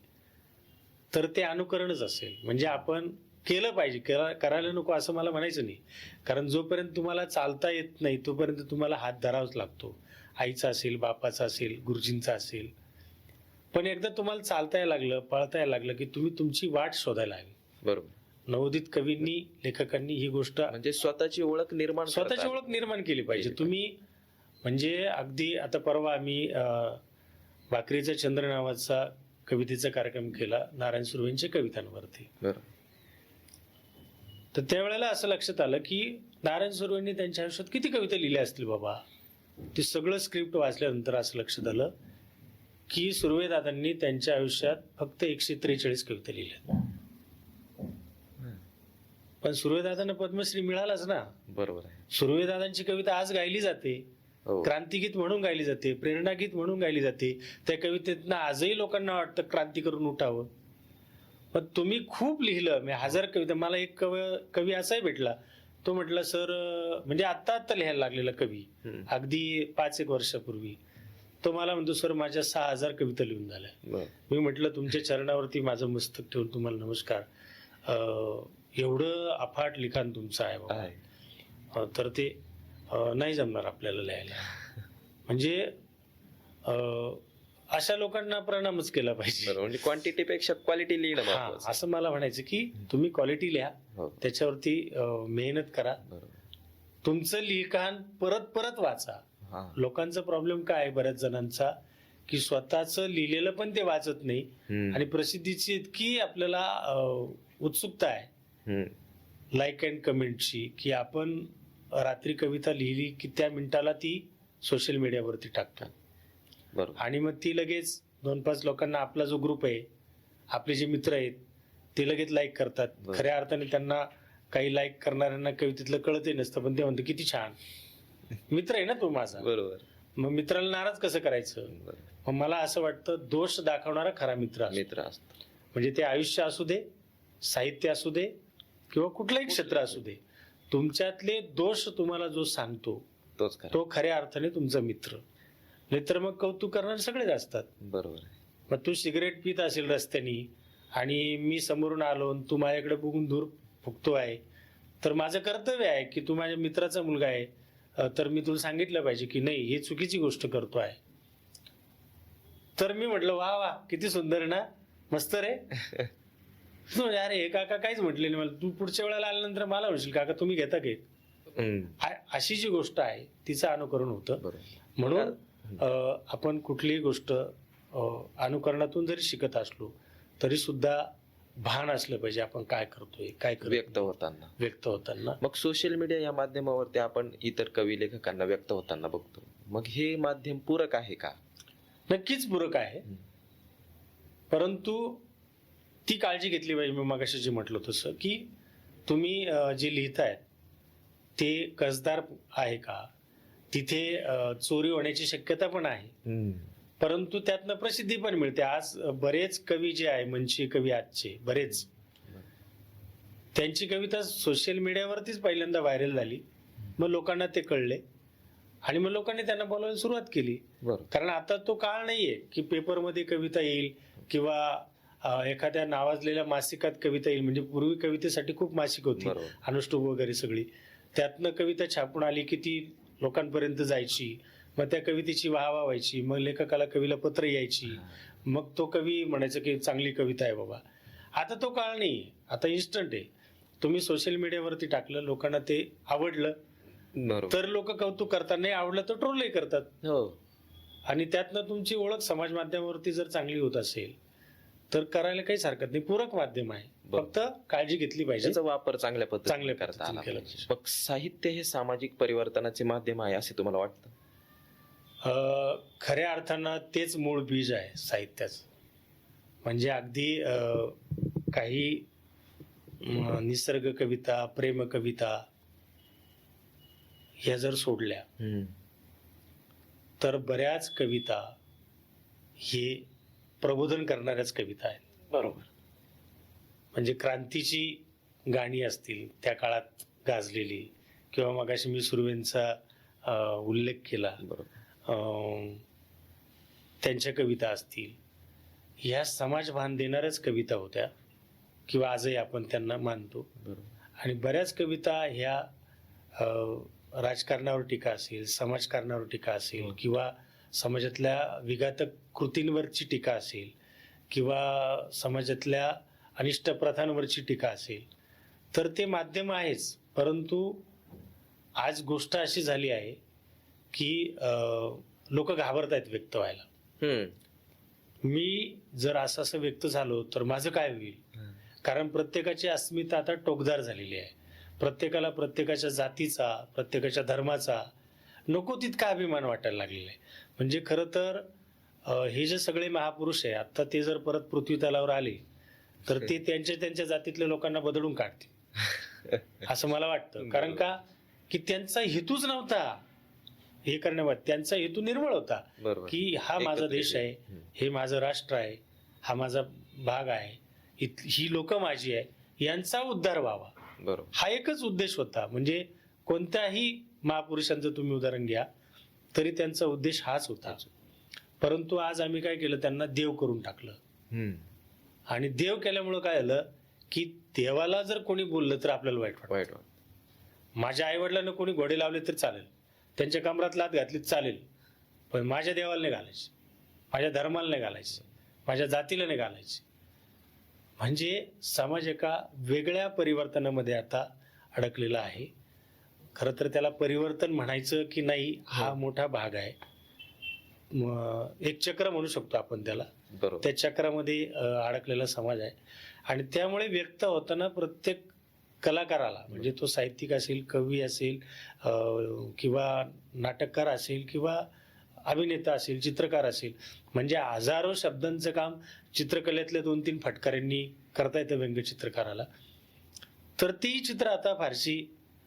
तर ते अनुकरणच असेल. म्हणजे आपण केलं पाहिजे, करायला नको असं मला म्हणायचं नाही. कारण जोपर्यंत तुम्हाला चालता येत नाही तोपर्यंत तुम्हाला हात धरावाच लागतो. आईचा असेल, बापाचा असेल, गुरुजींचा असेल. पण एकदा तुम्हाला चालता यायला लागलं, पळता यायला लागलं की तुम्ही तुमची वाट शोधायला हवी. बरोबर. नवोदित कवींनी, लेखकांनी ही गोष्ट म्हणजे स्वतःची ओळख निर्माण केली पाहिजे. तुम्ही म्हणजे अगदी आता परवा आम्ही भाकरीचा चंद्र नावाचा कवितेचा कार्यक्रम केला नारायण सुर्वेंच्या कवितांवरती. तर त्यावेळेला असं लक्षात आलं की नारायण सुर्वेंनी त्यांच्या आयुष्यात किती कविता लिहिल्या असतील बाबा. ते सगळं स्क्रिप्ट वाचल्यानंतर असं लक्षात आलं की सुर्वेदादांनी त्यांच्या आयुष्यात फक्त 143 कविता लिहिल्या. पण सुर्वेदादांना पद्मश्री मिळालाच ना. बरोबर आहे. सुर्वेदादांची कविता आज गायली जाते, क्रांतिगीत म्हणून गायली जाते, प्रेरणागीत म्हणून गायली जाते. त्या कवितेतनं आजही लोकांना वाटतं क्रांती करून उठावं. पण तुम्ही खूप लिहिलं, मी 1000 कविता. मला एक कवी असाही भेटला, तो म्हटला सर, म्हणजे आता लिहायला लागलेला कवी, अगदी 5-1 वर्षापूर्वी, तो मला म्हणतो सर माझ्या 6000 कविता लिहून झाल्या. मी म्हटलं तुमच्या चरणावरती माझं मस्तक ठेवून तुम्हाला नमस्कार, एवढं अफाट लिखाण तुमचं आहे बाबा. तर ते नाही जमणार आपल्याला लिहायला. म्हणजे अशा लोकांना प्रणामच केला पाहिजे. म्हणजे क्वांटिटीपेक्षा क्वालिटी लिहिणं महत्त्वाचं. असं मला म्हणायचं की तुम्ही क्वालिटी लिहा, त्याच्यावरती मेहनत करा, तुमचं लिखाण परत वाचा. लोकांचा प्रॉब्लेम काय आहे बऱ्याच जणांचा, की स्वतःच लिहिलेलं पण ते वाचत नाही, आणि प्रसिद्धीची इतकी आपल्याला उत्सुकता आहे लाईक अँड कमेंटची, की आपण रात्री कविता लिहिली की त्या मिनिटाला ती सोशल मीडियावरती टाकतो. आणि मग ती लगेच 2-5 लोकांना, आपला जो ग्रुप आहे, आपले जे मित्र आहेत ते लगेच लाईक करतात. खऱ्या अर्थाने त्यांना काही लाईक करणाऱ्यांना कवितेतलं कळतही नसतं, पण ते म्हणतो किती छान. मित्र आहे ना तो माझा. बरोबर. मग मित्राला नाराज कसं करायचं. मग मला असं वाटतं दोष दाखवणारा खरा मित्र असतो. म्हणजे ते आयुष्य असू दे, साहित्य असू दे किंवा कुठलंही क्षेत्र असू दे, तुमच्यातले दोष तुम्हाला जो सांगतो तो खऱ्या अर्थाने तुमचा मित्र. नाहीतर मग कौतुक करणारे सगळेच असतात. बरोबर. मग तू सिगरेट पित असेल रस्त्यानी आणि मी समोरून आलो तू माझ्याकडे बघून दूर फुकतो आहे, तर माझं कर्तव्य आहे की तू माझ्या मित्राचा मुलगा आहे, तर मी तुला सांगितलं पाहिजे की नाही ही चुकीची गोष्ट करतो आहे. तर मी म्हटलं वा वा किती सुंदर ना, मस्त रे. अरे हे काका काहीच म्हटले नाही मला, तू पुढच्या वेळेला आल्यानंतर मला म्हणशील काका तुम्ही घेता की. अशी जी गोष्ट आहे तिचं अनुकरण होतं. म्हणून आपण कुठलीही गोष्ट अनुकरणातून जरी शिकत असलो तरी सुद्धा भान असलं पाहिजे आपण काय करतोय, काय व्यक्त होताना. मग सोशल मीडिया या माध्यमावरती आपण इतर कवी लेखकांना व्यक्त होताना बघतो. मग हे माध्यम पूरक आहे का? नक्कीच पूरक आहे, परंतु ती काळजी घेतली पाहिजे. मी मगाशी जे म्हटलं तसं की तुम्ही जे लिहिताय ते कसदार आहे का, तिथे चोरी होण्याची शक्यता पण आहे, परंतु त्यातनं प्रसिद्धी पण मिळते. आज बरेच कवी जे आहे मनची कवी आजचे बरेच, त्यांची कविता सोशल मीडियावरतीच पहिल्यांदा व्हायरल झाली, मग लोकांना ते कळले आणि मग लोकांनी त्यांना बोलायला सुरुवात केली. कारण आता तो काळ नाहीये की पेपरमध्ये कविता येईल किंवा एखाद्या नावाजलेल्या मासिकात कविता येईल. म्हणजे पूर्वी कवितेसाठी खूप मासिक होती, अनुष्टुप वगैरे सगळी, त्यातनं कविता छापून आली की ती लोकांपर्यंत जायची, मग त्या कवितेची वाहवा व्हायची, मग लेखकाला कवीला पत्र यायची, मग तो कवी म्हणायचं की चांगली कविता आहे बाबा. आता तो काळ नाही, आता इन्स्टंट आहे. तुम्ही सोशल मीडियावरती टाकलं, लोकांना ते आवडलं तर लोक कौतुक करतात, नाही आवडलं तर ट्रोलही करतात. आणि त्यातनं तुमची ओळख समाज माध्यमावरती जर चांगली होत असेल तर करायला काहीच हरकत नाही. पूरक माध्यम आहे, फक्त काळजी घेतली पाहिजे, त्याचा वापर चांगल्या पद्धतीने करता आला पाहिजे. मग साहित्य हे सामाजिक परिवर्तनाचे माध्यम आहे असे तुम्हाला वाटतं? खऱ्या अर्थानं तेच मूळ बीज आहे साहित्याचं. म्हणजे अगदी काही निसर्ग कविता, प्रेम कविता ह्या जर सोडल्या तर बऱ्याच कविता हे प्रबोधन करणाऱ्याच कविता आहेत. बरोबर. म्हणजे क्रांतीची गाणी असतील त्या काळात गाजलेली, किंवा मगाशी मी सुर्वेंचा उल्लेख केला, त्यांच्या कविता असतील, ह्या समाजभान देणाऱ्याच कविता होत्या किंवा आजही आपण त्यांना मानतो. आणि बऱ्याच कविता ह्या राजकारणावर टीका असेल, समाजकारणावर टीका असेल, किंवा समाजातल्या विघातक कृतींवरची टीका असेल, किंवा समाजातल्या अनिष्ट प्रथांवरची टीका असेल, तर ते माध्यम आहेच. परंतु आज गोष्ट अशी झाली आहे की लोक घाबरत आहेत व्यक्त व्हायला. मी जर असं व्यक्त झालो तर माझं काय होईल. कारण प्रत्येकाची अस्मिता आता टोकदार झालेली आहे. प्रत्येकाला प्रत्येकाच्या जातीचा, प्रत्येकाच्या धर्माचा नको तितका अभिमान वाटायला लागलेला आहे. म्हणजे खरं तर हे जे सगळे महापुरुष आहे आता ते जर परत पृथ्वी तलावर आले तर ते त्यांच्या जातीतल्या लोकांना बदलून काढतील असं मला वाटतं. कारण का की त्यांचा हेतूच नव्हता हे करण्यामध्ये, त्यांचा हेतू निर्मळ होता की हा माझा देश आहे, हे माझं राष्ट्र आहे, हा माझा भाग आहे, ही लोक माझी आहे, यांचा उद्धार व्हावा, हा एकच उद्देश होता. म्हणजे कोणत्याही महापुरुषांचं तुम्ही उदाहरण घ्या तरी त्यांचा उद्देश हाच होता. परंतु आज आम्ही काय केलं, त्यांना देव करून टाकलं. आणि देव केल्यामुळं काय झालं की देवाला जर कोणी बोललं तर आपल्याला वाईट वाटतं. माझ्या आई वडिलांना कोणी घोडे लावले तर चालेल, त्यांच्या कमरात लात घातली चालेल, पण माझ्या देवाला नाही घालायचे, माझ्या धर्माला नाही घालायचे, माझ्या जातीला नाही घालायचे. म्हणजे समाज एका वेगळ्या परिवर्तनामध्ये आता अडकलेला आहे. खरं तर त्याला परिवर्तन म्हणायचं की नाही हा मोठा भाग आहे. एक चक्र म्हणू शकतो आपण त्याला. त्या चक्रामध्ये अडकलेला समाज आहे. आणि त्यामुळे व्यक्त होताना प्रत्येक कलाकाराला, म्हणजे तो साहित्यिक असेल, कवी असेल, किंवा नाटककार असेल, किंवा अभिनेता असेल, चित्रकार असेल, म्हणजे हजारो शब्दांचं काम चित्रकलेतल्या 2-3 फटकाऱ्यांनी करता येतं व्यंगचित्रकाराला. तर ती चित्र आता फारशी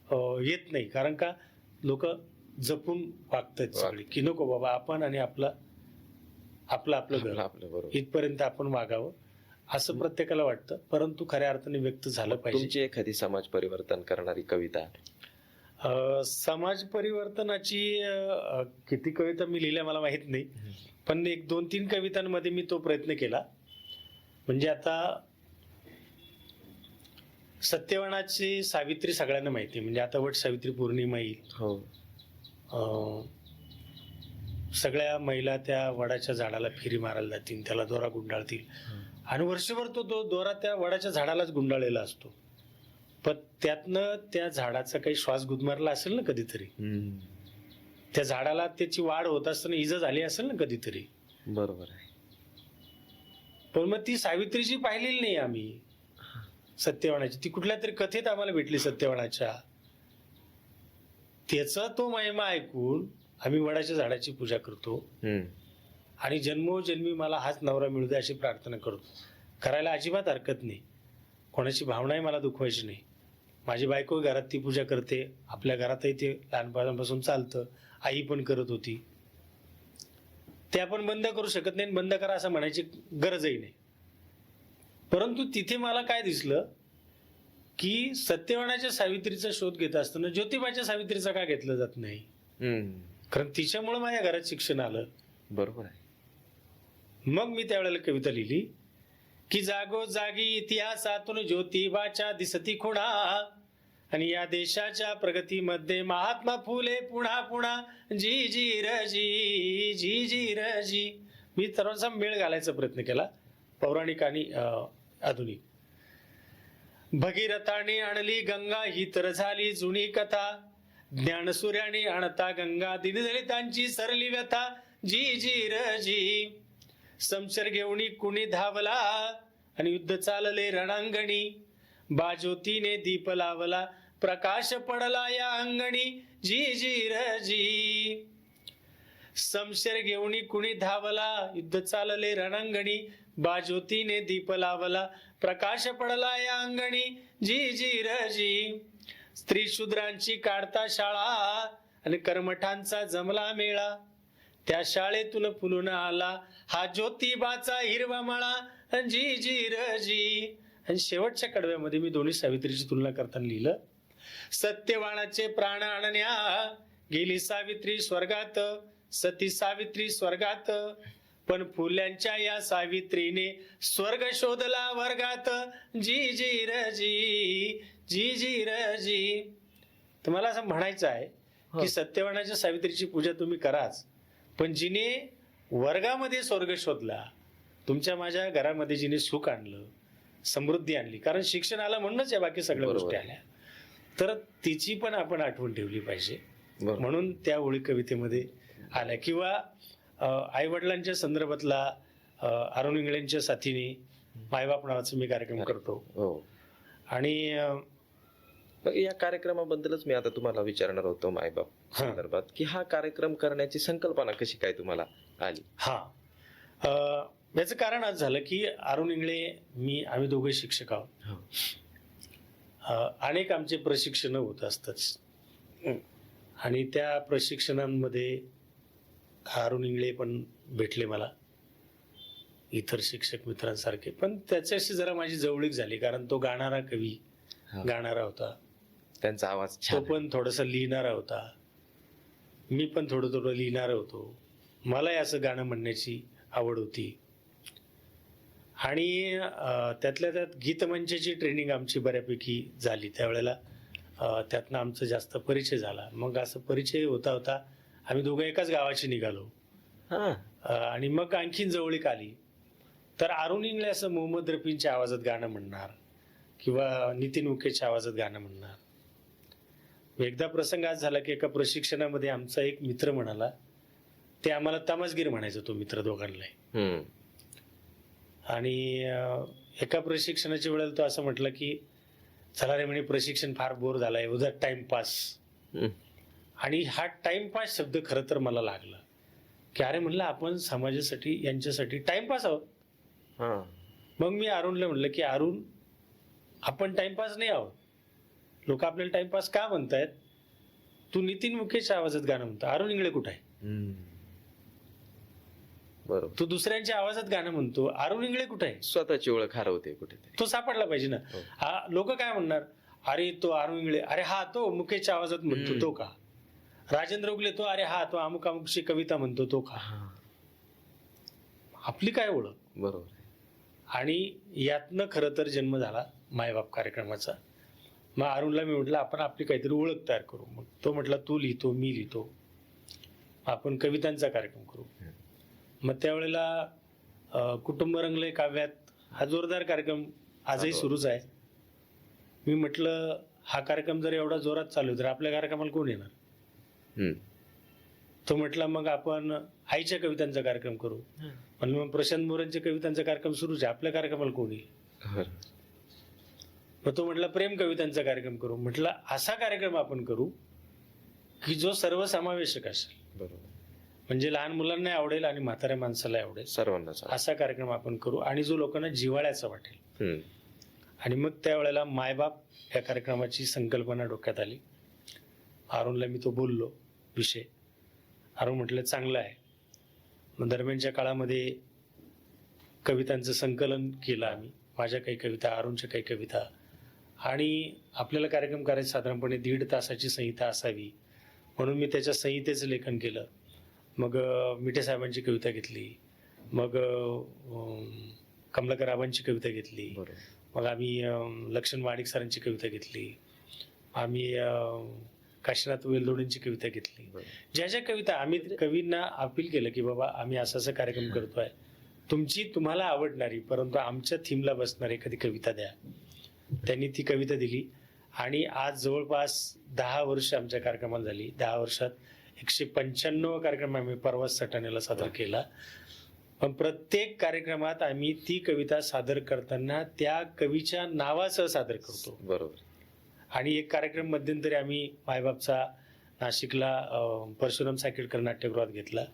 येत नाही, कारण का लोक जपून वागतात सगळी, की नको बाबा आपण आणि आपलं घर आपलं बरोबर. इथपर्यंत आपण वागावं असं प्रत्येकाला वाटतं, परंतु खऱ्या अर्थाने व्यक्त झालं पाहिजे. तुमची एखादी समाज परिवर्तन करणारी कविता? समाज परिवर्तनाची किती कविता मी लिहिल्या मला माहित नाही, पण 1-2-3 कवितांमध्ये मी तो प्रयत्न केला. म्हणजे आता सत्यवानाची सावित्री सगळ्यांना माहिती आहे, म्हणजे आता वट सावित्री पौर्णिमा येईल. हो. सगळ्या महिला त्या वडाच्या झाडाला फेरी मारायला जातील, त्याला दोरा गुंडाळतील आणि वर्षभर तो दोरा त्या वडाच्या झाडालाच गुंडाळलेला असतो. पण त्यातनं त्या झाडाचा काही श्वास गुदमारला असेल ना कधीतरी, त्या झाडाला त्याची वाढ होत असताना इजा झाली असेल ना कधीतरी. बरोबर आहे. पण मग ती सावित्रीची पाहिलेली नाही आम्ही, सत्यवानाची. ती कुठल्या तरी कथेत आम्हाला भेटली सत्यवानाच्या. त्याचा तो महिमा ऐकून आम्ही वडाच्या झाडाची पूजा करतो आणि जन्मोजन्मी मला हाच नवरा मिळू दे अशी प्रार्थना करतो. करायला अजिबात हरकत नाही, कोणाची भावनाही मला दुखवायची नाही. माझी बायको घरात ती पूजा करते, आपल्या घरातही ते लहानपणापासून चालतं, आई पण करत होती. ते आपण बंद करू शकत नाही, बंद करा असं म्हणायची गरजही नाही. परंतु तिथे मला काय दिसलं की सत्यवानाच्या सावित्रीचा शोध घेत असताना ज्योतिबाच्या सावित्रीचा का घेतलं जात नाही? कारण तिच्यामुळे माझ्या घरात शिक्षण आलं. बरोबर आहे. मग मी त्यावेळेला कविता लिहिली की जागोजागी इतिहासातून ज्योतिबाच्या दिसती खुणा आणि या देशाच्या प्रगतीमध्ये महात्मा फुले पुन्हा पुन्हा जी जी रजी जी जी रजी. मी सर्वांचा मेळ घालायचा प्रयत्न केला, पौराणिक आणि आधुनिक. भगीरथाने आणली गंगा ही तर झाली जुनी कथा, ज्ञानसूर्याने आणता गंगा दीनदलितांची सरली व्यथा जी जी रजी. समशर घेऊनी कुणी धावला आणि युद्ध चालले रणांगणी, बाज्योतीने दीप लावला प्रकाश पडला या अंगणी जी जी रजी. समशर घेऊनी कुणी धावला युद्ध चालले रणांगणी, बाज्योतीने दीप लावला प्रकाश पडला या अंगणी जी जी रजी. स्त्री शूद्रांची काढता शाळा आणि कर्मठांचा जमला मेळा, त्या शाळेतून फुलून आला हा ज्योतिबाचा हिरवा मळा जी जी रजी. आणि शेवटच्या कडव्यामध्ये मी दोन्ही सावित्रीची तुलना करताना लिहिलं, सत्यवानाचे प्राण आणण्या गेली सावित्री स्वर्गात, सती सावित्री स्वर्गात, पण फुल्यांच्या या सावित्रीने स्वर्ग शोधला वर्गात जी जी रजी जी जी रजी. तर मला असं म्हणायचं आहे की सत्यवानाच्या सावित्रीची पूजा तुम्ही कराच, पण जिने वर्गामध्ये स्वर्ग शोधला, तुमच्या माझ्या घरामध्ये जिने सुख आणलं, समृद्धी आणली, कारण शिक्षण आलं म्हणूनच या बाकी सगळ्या गोष्टी आल्या, तर तिची पण आपण आठवण ठेवली पाहिजे. म्हणून त्या ओळी कवितेमध्ये आल्या. किंवा आई वडिलांच्या संदर्भातला अरुण इंगळेंच्या साथीने मायबाप नावाचा मी कार्यक्रम करतो. आणि या कार्यक्रमाबद्दलच मी आता तुम्हाला विचारणार होतो मायबाप संदर्भात, की हा कार्यक्रम करण्याची संकल्पना कशी काय तुम्हाला आली? याचं कारण आज झालं की अरुण इंगळे आम्ही दोघे शिक्षक आहोत. अनेक आमचे प्रशिक्षण होत असतात आणि त्या प्रशिक्षणांमध्ये अरुण इंगळे पण भेटले मला, इतर शिक्षक मित्रांसारखे. पण त्याच्याशी जरा माझी जवळीक झाली, कारण तो गाणारा कवी गाणारा होता, त्यांचा आवाज तो पण थोडासा लिहिणारा होता, मी पण थोडं थोडं लिहिणार होतो. मलाही असं गाणं म्हणण्याची आवड होती. आणि त्यातल्या त्यात गीतमंचाची ट्रेनिंग आमची बऱ्यापैकी झाली त्यावेळेला. त्यातनं आमचा जास्त परिचय झाला. मग असं परिचय होता होता आम्ही दोघं एकाच गावाची निघालो आणि मग आणखीन जवळीक आली. तर अरुण इंगळे असं मोहम्मद रफींच्या आवाजात गाणं म्हणणार किंवा नितीन मुकेशच्या आवाजात गाणं म्हणणार. एकदा प्रसंग आज झाला की एका प्रशिक्षणामध्ये आमचा एक मित्र म्हणाला, ते आम्हाला तमासगीर म्हणायचं तो मित्र दोघांना. आणि एका प्रशिक्षणाच्या वेळेला तो असं म्हटलं की चला रे म्हणे, प्रशिक्षण फार बोर झालाय, उद्या टाइमपास. आणि हा टाइमपास शब्द खरं तर मला लागला की अरे म्हणलं आपण समाजासाठी यांच्यासाठी टाइमपास आहोत. मग मी अरुणला म्हटलं की अरुण, आपण टाइमपास नाही आहोत, लोक आपल्याला टाइमपास का म्हणतायत? तू नितीन मुकेशच्या आवाजात गाणं म्हणतो, अरुण इंगळे कुठे आहे? बरोबर. तू दुसऱ्यांच्या आवाजात गाणं म्हणतो, अरुण इंगळे कुठे आहे? स्वतःची ओळख हरवते कुठेतरी. तो सापडला पाहिजे ना. लोक काय म्हणणार, अरे तो अरुण इंगळे, अरे हा तो मुकेशच्या आवाजात म्हणतो तो का? राजेंद्र उगले तो, अरे हा तो अमुक अमुकची कविता म्हणतो तो का? आपली काय ओळख? बरोबर. आणि यातनं खरं तर जन्म झाला मायबाप कार्यक्रमाचा. मग अरुणला मी म्हटलं आपण आपली काहीतरी ओळख तयार करू. मग तो म्हटला तू लिहितो, मी लिहितो, आपण कवितांचा कार्यक्रम करू. मग त्यावेळेला कुटुंब रंगले काव्यात हा जोरदार कार्यक्रम आजही सुरूच आहे. मी म्हटलं हा कार्यक्रम जर एवढा जोरात चालू तर आपल्या कार्यक्रमाला कोण येणार? तो म्हटला मग आपण आईच्या कवितांचा कार्यक्रम करू. म्हणलं मग प्रशांत मोरेंच्या कवितांचा कार्यक्रम सुरूच आहे, आपल्या कार्यक्रमाला कोण येईल? मग तो म्हटला प्रेम कवितांचा कार्यक्रम करू. म्हटलं असा कार्यक्रम आपण करू की जो सर्वसमावेशक असेल. बरोबर. म्हणजे लहान मुलांना आवडेल आणि म्हाताऱ्या माणसाला आवडेल, सर्वांना असा कार्यक्रम आपण करू आणि जो लोकांना जिव्हाळ्याचा वाटेल. आणि मग त्यावेळेला मायबाप या कार्यक्रमाची संकल्पना डोक्यात आली. अरुणला मी तो बोललो विषय. अरुण म्हटलं चांगलं आहे. मग दरम्यानच्या काळामध्ये कवितांचं संकलन केलं आम्ही, माझ्या काही कविता, अरुणच्या काही कविता. आणि आपल्याला कार्यक्रम करायचा साधारणपणे 1.5 तासाची संहिता असावी म्हणून मी त्याच्या संहितेचं लेखन केलं. मग मिठे साहेबांची कविता घेतली, मग कमलाकर आबांची कविता घेतली, मग आम्ही लक्ष्मण वाडिक सरांची कविता घेतली, आम्ही काशीनाथ वेलदोडेंची कविता घेतली. ज्या ज्या कविता आम्ही कवींना अपील केलं की बाबा आम्ही असा कार्यक्रम करतोय, तुम्हाला आवडणारी परंतु आमच्या थीमला बसणारी एखादी कविता द्या. त्यांनी ती कविता दिली आणि आज जवळपास 10 वर्ष आमच्या कार्यक्रमाला झाली. 10 वर्षात 195 कार्यक्रम आम्ही परवाच सटाण्याला सादर केला. पण प्रत्येक कार्यक्रमात आम्ही ती कविता सादर करताना त्या कवीच्या नावासह सादर करतो. बरोबर. आणि एक कार्यक्रम मध्यंतरी आम्ही मायबापचा नाशिकला परशुराम साकेडकर नाट्यगृहात घेतला.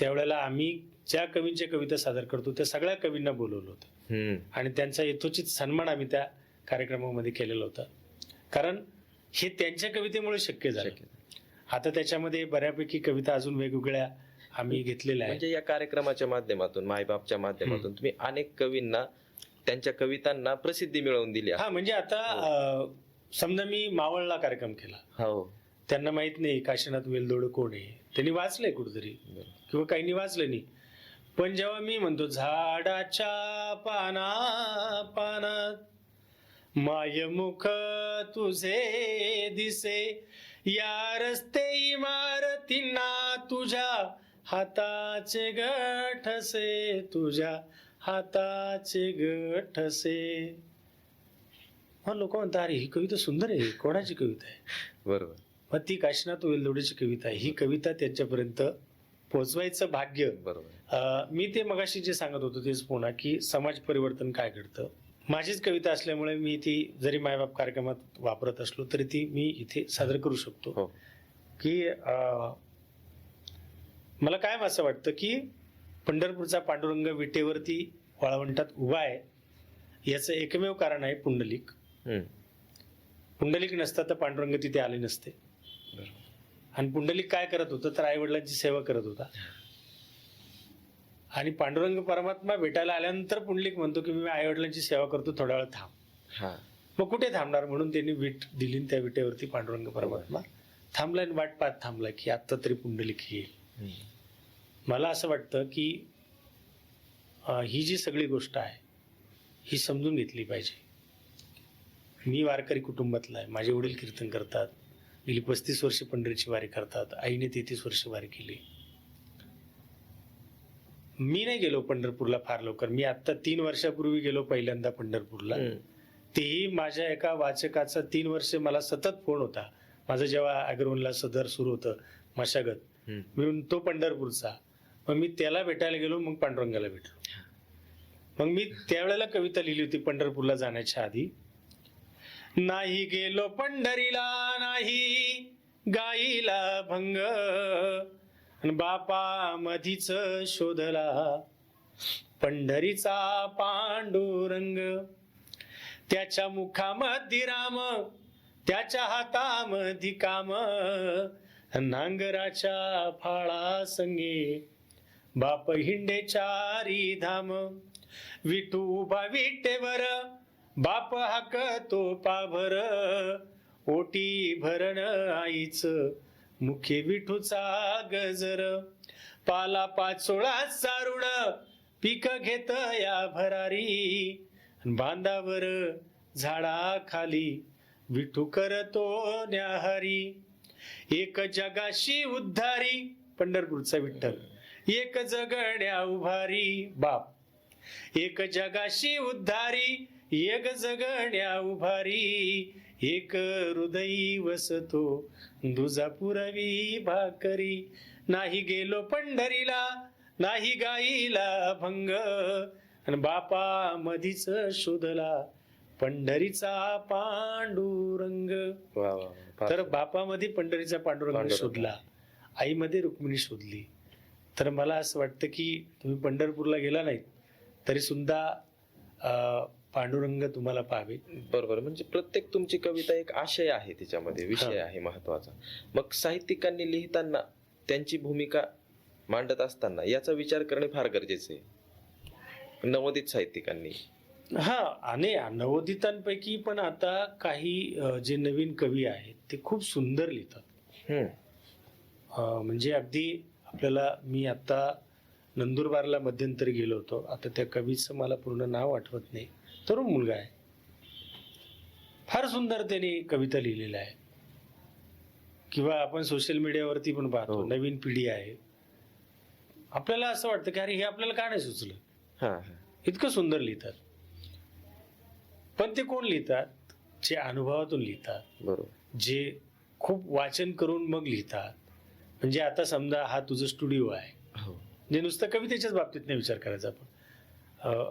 त्यावेळेला आम्ही ज्या कवींच्या कविता सादर करतो त्या सगळ्या कवींना बोलवलं होतं आणि त्यांचा यथोचित सन्मान आम्ही त्या कार्यक्रमामध्ये केलेला होता. कारण हे त्यांच्या कवितेमुळे शक्य झालं. आता त्याच्यामध्ये बऱ्यापैकी कविता अजून वेगवेगळ्या आम्ही घेतलेल्या आहेत. म्हणजे या कार्यक्रमाच्या माध्यमातून, मायबापच्या माध्यमातून तुम्ही अनेक कवींना त्यांच्या कवितांना प्रसिद्धी मिळवून दिली. हा म्हणजे आता समजा मी मावळला कार्यक्रम केला, हो, त्यांना माहित नाही काशीनाथ वेलदोडे कोण आहे, त्यांनी वाचलंय कुठेतरी किंवा काहींनी वाचलं नाही. पण जेव्हा मी म्हणतो झाडाच्या पाना पानात मायमुख तुझे दिसे, या रस्ते इमारतींना तुझ्या हाताचे गठसे, तुझ्या हाताचे गठसे. मग लोक म्हणतात अरे ही कविता सुंदर आहे, कोणाची कविता आहे? बरोबर. मग ती काशीनाथ वेलदोडेची कविता आहे. ही कविता त्यांच्यापर्यंत पोहोचवायचं भाग्य. बरोबर. मी ते मगाशी जे सांगत होतो तेच पुन्हा की समाज परिवर्तन काय घडतं. माझीच कविता असल्यामुळे मी ती जरी मायबाप कार्यक्रमात वापरत असलो तरी ती मी इथे सादर करू शकतो. की मला काय असं वाटतं की पंढरपूरचा पांडुरंग विटेवरती वाळवंटात उभा आहे याचं एकमेव कारण आहे पुंडलिक. पुंडलिक नसता तर पांडुरंग तिथे आले नसते. आणि पुंडलिक काय करत होतं तर आई वडिलांची सेवा करत होता. आणि पांडुरंग परमात्मा भेटायला आल्यानंतर पुंडलिक म्हणतो की मी आई वडिलांची सेवा करतो, थोडा वेळ थांब. मग कुठे थांबणार म्हणून त्यांनी विट दिली. त्या विटेवरती पांडुरंग परमात्मा थांबला आणि वाट पाहत थांबला की आता तरी पुंडलिक येईल. मला असं वाटतं की ही जी सगळी गोष्ट आहे ही समजून घेतली पाहिजे. मी वारकरी कुटुंबातला आहे. माझे वडील कीर्तन करतात, गेली 35 वर्ष पंढरीची वारी करतात. आईने 33 वर्ष वारी केली. मी नाही गेलो पंढरपूरला फार लवकर. मी आता 3 वर्षापूर्वी गेलो पहिल्यांदा पंढरपूरला. तेही माझ्या एका वाचकाचा 3 वर्ष मला सतत फोन होता. माझं जेव्हा अग्रवनला सदर सुरू होतं मशागत, मी तो पंढरपूरचा. मग मी त्याला भेटायला गेलो, मग पांडुरंगाला भेटलो. मग मी त्यावेळेला कविता लिहिली होती पंढरपूरला जाण्याच्या आधी. नाही गेलो पंढरीला, नाही गाईला भंग, बापा मधीच शोधला पंढरीचा पांडुरंग. त्याच्या मुखामध्ये राम त्याच्या हातामधी काम नांगराच्या फाळा संगे बाप हिंडे चारी धाम विठू उभा विटेवर बाप हाक तो पाभर ओटी भरण आईच मुखे विठूचा गजर पाला पाचोळा सारुण पीक घेत या भरारी बांधावर झाडा खाली विठू करतो न्याहारी एक जगाशी उद्धारी पंढरपूरचा विठ्ठल एक जगण्या उभारी बाप एक जगाशी उद्धारी एक जगण्या उभारी एक हृदयी वसतो दुजा पुरवी भाकरी नाही गेलो पंढरीला नाही गाईला भंग आणि बापा मधीच शोधला पंढरीचा पांडुरंग. वा वा, फार तर बापामध्ये पंढरीचा पांडुरंग शोधला, आईमध्ये रुक्मिणी शोधली. तर मला असं वाटतं की तुम्ही पंढरपूरला गेला नाहीत तरी सुद्धा पांडुरंग तुम्हाला पाहावे. बरोबर. म्हणजे प्रत्येक तुमची कविता एक आशय आहे, तिच्यामध्ये विषय आहे महत्वाचा. मग साहित्यिकांनी लिहिताना त्यांची भूमिका मांडत असताना याचा विचार करणे फार गरजेचे आहे नवोदित साहित्यिकांनी. हा, आणि नवोदितांपैकी पण आता काही जे नवीन कवी आहेत ते खूप सुंदर लिहितात. म्हणजे अगदी आपल्याला, मी आता नंदुरबारला मध्यंतरी गेलो होतो, आता त्या कवीचं मला पूर्ण नाव आठवत नाही, तरुण मुलगा आहे, फार सुंदर त्याने कविता लिहिलेल्या आहे. किंवा आपण सोशल मीडियावरती पण पाहतो, नवीन पिढी आहे, आपल्याला असं वाटतं की अरे हे आपल्याला का नाही सुचलं, इतकं सुंदर लिहितात. पण ते कोण लिहितात? जे अनुभवातून लिहितात, बरोबर, जे खूप वाचन करून मग लिहितात. म्हणजे आता समजा हा तुझा स्टुडिओ आहे, म्हणजे नुसतं कवितेच्याच बाबतीत नाही विचार करायचा आपण,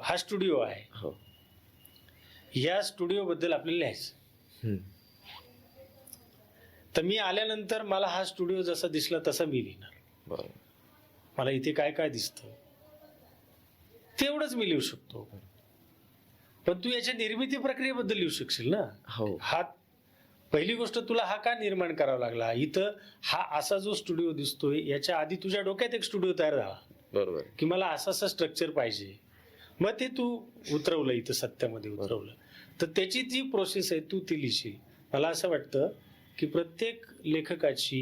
हा स्टुडिओ आहे, या स्टुडिओ बद्दल आपल्याला लिहायचं. तर मी आल्यानंतर मला हा स्टुडिओ जसा दिसला तसा मी लिहिणार. बरोबर, मला इथे काय काय दिसतं तेवढंच मी लिहू शकतो. पण तू याच्या निर्मिती प्रक्रियेबद्दल लिहू शकशील ना. हा पहिली गोष्ट, तुला हा का निर्माण करावा लागला, इथं हा असा जो स्टुडिओ दिसतोय याच्या आधी तुझ्या डोक्यात एक स्टुडिओ तयार झाला, बरोबर, की मला असं असं स्ट्रक्चर पाहिजे, मग ते तू उतरवलं, इथं सत्यामध्ये उतरवलं. तर त्याची जी प्रोसेस आहे तू ती लिहिशील. मला असं वाटतं की प्रत्येक लेखकाची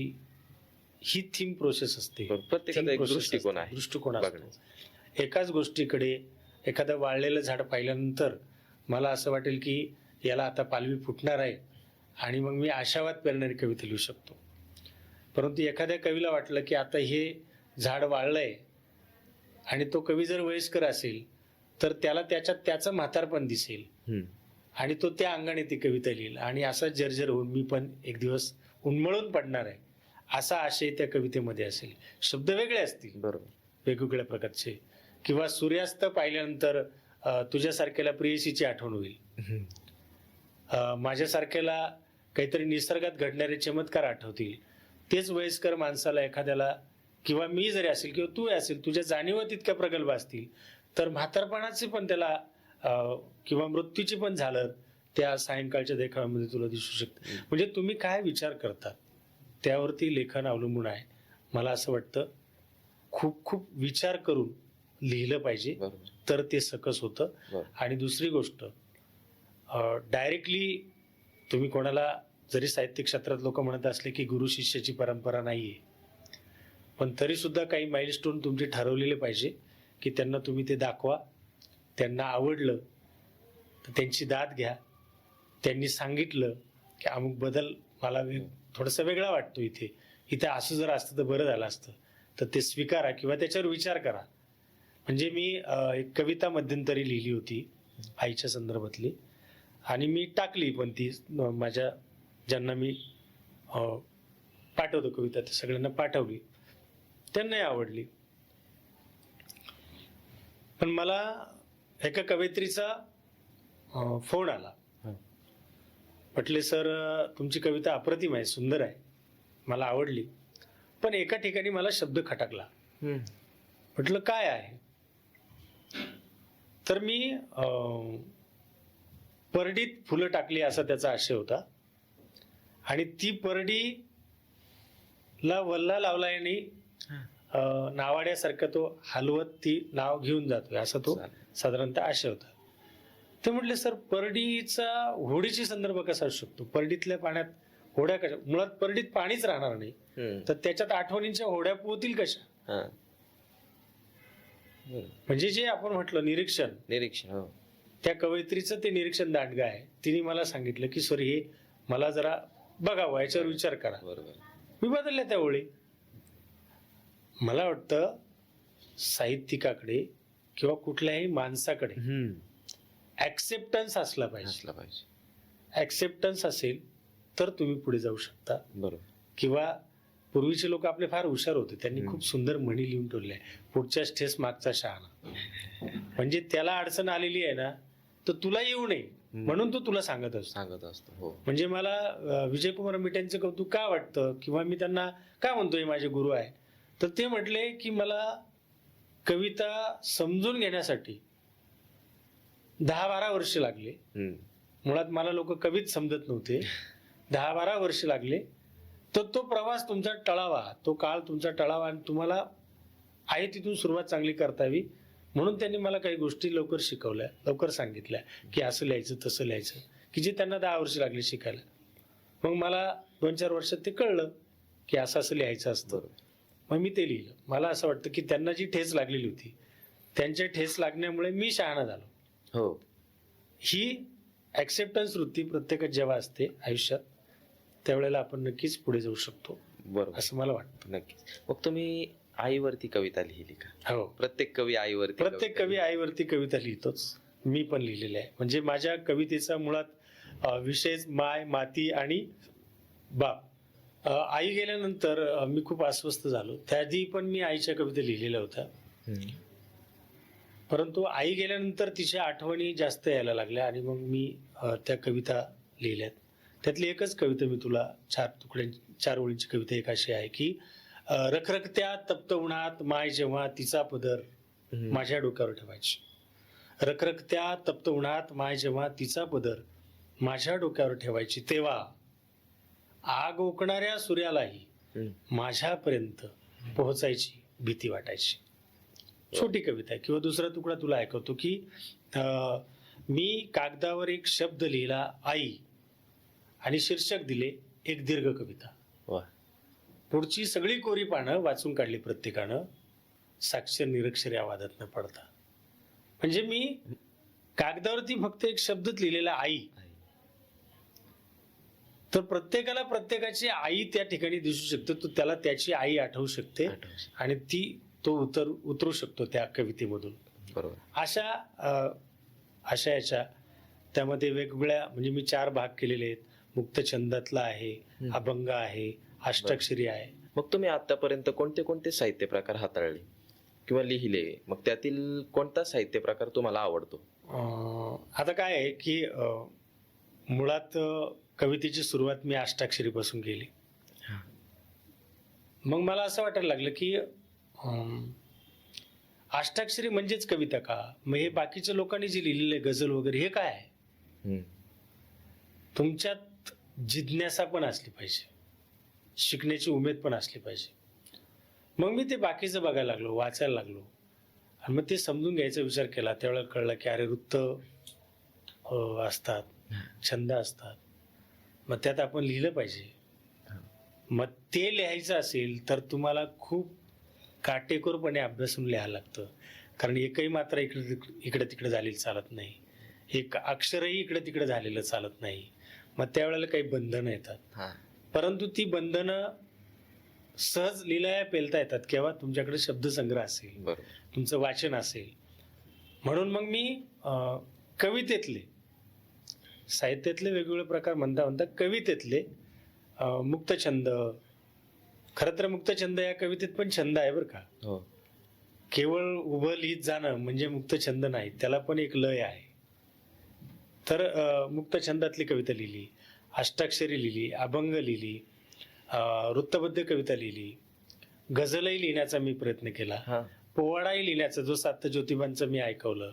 ही थीम प्रोसेस असते, प्रत्येकाचा एक दृष्टिकोन आहे, दृष्टिकोन असतो. एकाच गोष्टीकडे, एखादं वाळलेलं झाड पाहिल्यानंतर मला असं वाटेल की याला आता पालवी फुटणार आहे आणि मग मी आशावाद पेरणारी कविता लिहू शकतो. परंतु एखाद्या कवीला वाटलं की आता हे झाड वाळलंय आणि तो कवी जर वयस्कर असेल तर त्याला त्याचं म्हातारपण दिसेल आणि तो त्या अंगाने ती कविता लिहिल आणि असा जर्जर होऊन मी पण एक दिवस उन्मळून पडणार आहे, असा आशय त्या कवितेमध्ये असेल. शब्द वेगळे असतील, बरोबर, वेगवेगळ्या प्रकारचे. किंवा सूर्यास्त पाहिल्यानंतर तुझ्यासारख्याला प्रेयसीची आठवण होईल, माझ्यासारख्याला काहीतरी निसर्गात घडणारे चमत्कार आठवतील. तेच वयस्कर माणसाला, एखाद्याला, किंवा मी जरी असेल किंवा तू असेल, तुझ्या जाणीवा तितक्या प्रगल्भ असतील तर म्हातारपणाचे पण त्याला किंवा मृत्यूची पण झालं त्या सायंकाळच्या देखाव्यामध्ये तुला दिसू शकते. म्हणजे तुम्ही काय विचार करतात त्यावरती लेखन अवलंबून आहे. मला असं वाटतं खूप खूप विचार करून लिहिलं पाहिजे, तर ते सकस होतं. आणि दुसरी गोष्ट, डायरेक्टली तुम्ही कोणाला, जरी साहित्य क्षेत्रात लोक म्हणत असले की गुरु शिष्याची परंपरा नाहीये, पण तरी सुद्धा काही माइलस्टोन तुमचे ठरवलेले पाहिजे की त्यांना तुम्ही ते दाखवा. त्यांना आवडलं तर त्यांची दाद घ्या. त्यांनी सांगितलं की अमुक बदल मला थोडासा वेगळा वाटतो, इथे असं जर असतं तर बरं झालं असतं, तर ते स्वीकारा किंवा त्याच्यावर विचार करा. म्हणजे मी एक कविता मध्यंतरी लिहिली होती आईच्या संदर्भातली, आणि मी टाकली, पण ती माझ्या ज्यांना मी पाठवतो कविता ते सगळ्यांना पाठवली, त्यांनाही आवडली. पण मला एका कवयित्रीचा फोन आला, म्हटले सर तुमची कविता अप्रतिम आहे, सुंदर आहे, मला आवडली, पण एका ठिकाणी मला शब्द खटकला. म्हटलं काय आहे? तर मी परडीत फुलं टाकली असा त्याचा आशय होता. आणि ती परडीला वल्ला लावला आणि नावाड्यासारखं तो हलवत ती नाव घेऊन जातोय असं तो साधारणतः आशय होता. ते म्हटले सर परडीचा होडीची संदर्भ कसा असू शकतो, परडीतल्या पाण्यात होड्या कशा, मुळात परडीत पाणीच राहणार नाही तर त्याच्यात आठवणींच्या होड्या पोहतील कशा. म्हणजे जे आपण म्हटलं निरीक्षण त्या कवयित्रीचं ते निरीक्षण दांडगा आहे. तिने मला सांगितलं की सर हे मला जरा बघावं, याच्यावर विचार करा. मी बदलल्या त्या ओळी. मला वाटतं साहित्यिकाकडे किंवा कुठल्याही माणसाकडे ऍक्सेप्टन्स असला पाहिजे. ऍक्सेप्टन्स असेल तर तुम्ही पुढे जाऊ शकता. बरोबर. किंवा पूर्वीचे लोक आपले फार हुशार होते, त्यांनी खूप सुंदर म्हणी लिहून ठेवल्या, पुढच्याच ठेस मागचा शहाणा. म्हणजे त्याला अडचण आलेली आहे ना तर तुला येऊ नये म्हणून तो तुला सांगत असतो. म्हणजे मला विजयकुमार मिटेंचं कौतुक का वाटतं किंवा मी त्यांना का म्हणतोय माझे गुरु आहे, तर ते म्हटले की मला कविता समजून घेण्यासाठी 10-12 वर्ष लागले. मुळात मला लोक कवीच समजत नव्हते. 10-12 वर्ष लागले. तर तो प्रवास तुमचा टळावा, तो काळ तुमचा टळावा आणि तुम्हाला आहे तिथून सुरुवात चांगली करता यावी म्हणून त्यांनी मला काही गोष्टी लवकर शिकवल्या, लवकर सांगितल्या की असं लिहायचं तसं लिहायचं, की जे त्यांना 10 वर्ष लागले शिकायला. मग मला 2-4 वर्षात ते कळलं की असं लिहायचं असतं. मग मी ते लिहिलं. मला असं वाटतं की त्यांना जी ठेच लागलेली होती त्यांच्या ठेच लागण्यामुळे मी शहाणा झालो. ही ऍक्सेप्टन्स वृत्ती प्रत्येकात जेव्हा असते आयुष्यात त्यावेळेला आपण नक्कीच पुढे जाऊ शकतो. बरोबर, असं मला वाटतं. नक्कीच. मग तुम्ही आईवरती कविता लिहिली का? हो, प्रत्येक कवी आईवरती कविता लिहितोच. मी पण लिहिलेली आहे. म्हणजे माझ्या कवितेचा मुळात विषय माय, माती आणि बाप. आई गेल्यानंतर मी खूप अस्वस्थ झालो. त्याआधी पण मी आईच्या कविता लिहिलेल्या होत्या, परंतु आई गेल्यानंतर तिच्या आठवणी जास्त यायला लागल्या आणि मग मी त्या कविता लिहिल्यात. त्यातली एकच कविता मी तुला 4 ओळींची कविता एक अशी आहे की रखरखत्या तप्त उन्हात माय जेव्हा तिचा पदर माझ्या डोक्यावर ठेवायची. रखरखत्या तप्त उन्हात माय जेव्हा तिचा पदर माझ्या डोक्यावर ठेवायची तेव्हा आग ओकणाऱ्या सूर्यालाही माझ्यापर्यंत पोहोचायची भीती वाटायची. छोटी कविता आहे. किंवा दुसरा तुकडा तुला ऐकवतो की मी कागदावर एक शब्द लिहिला आई आणि शीर्षक दिले एक दीर्घ कविता. पुढची सगळी कोरी पानं वाचून काढली प्रत्येकानं, साक्षर निरक्षर या वादात न पडता. म्हणजे मी कागदावरती फक्त एक शब्दच लिहिलेला आई, तर प्रत्येकाला प्रत्येकाची आई त्या ठिकाणी दिसू शकते, तो त्याला त्याची आई आठवू शकते आणि तो उतरू शकतो त्या कवितेमधून. बरोबर. अशा याच्या त्यामध्ये वेगवेगळ्या, म्हणजे मी 4 भाग केलेले आहेत. मुक्त छंदातला आहे, अभंग आहे, अष्टाक्षरी आहे. मग तुम्ही आतापर्यंत कोणते कोणते साहित्य प्रकार हाताळले किंवा लिहिले, मग त्यातील कोणता साहित्य प्रकार तुम्हाला आवडतो? आता काय आहे की मुळात कवितेची सुरुवात मी अष्टाक्षरीपासून केली. मग मला असं वाटायला लागलं की अष्टाक्षरी म्हणजेच कविता का? मग हे बाकीच्या लोकांनी जे लिहिलेले गझल वगैरे हे काय आहे? तुमच्यात जिज्ञासा पण असली पाहिजे, शिकण्याची उमेद पण असली पाहिजे. मग मी ते बाकीचं बघायला लागलो, वाचायला लागलो आणि मग ते समजून घ्यायचा विचार केला. त्यावेळेला कळलं की अरे वृत्त असतात, छंद असतात, मग त्यात आपण लिहिलं पाहिजे. मग ते लिहायचं असेल तर तुम्हाला खूप काटेकोरपणे अभ्यासून लिहायला लागतं, कारण एकही मात्रा इकडे तिकडे झालेली चालत नाही, एक अक्षरही इकडे तिकडे झालेलं चालत नाही. मग त्यावेळेला काही बंधनं येतात, परंतु ती बंधनं सहज लिहिल्या पेलता येतात केव्हा तुमच्याकडे शब्दसंग्रह असेल, तुमचं वाचन असेल. म्हणून मग मी कवितेतले, साहित्यातले वेगवेगळे प्रकार म्हणता कवितेतले मुक्तछंद, खरं तर मुक्तछंद या कवितेत पण छंद आहे बरं का. केवळ उभं लिहित जाणं म्हणजे मुक्तछंद नाही, त्याला पण एक लय आहे. तर मुक्तछंदातली कविता लिहिली, अष्टाक्षरी लिहिली, अभंग लिहिली, वृत्तबद्ध कविता लिहिली, गझलही लिहिण्याचा मी प्रयत्न केला, पोवाडाही लिहिण्याचा, जो सात ज्योतिबांचं मी ऐकवलं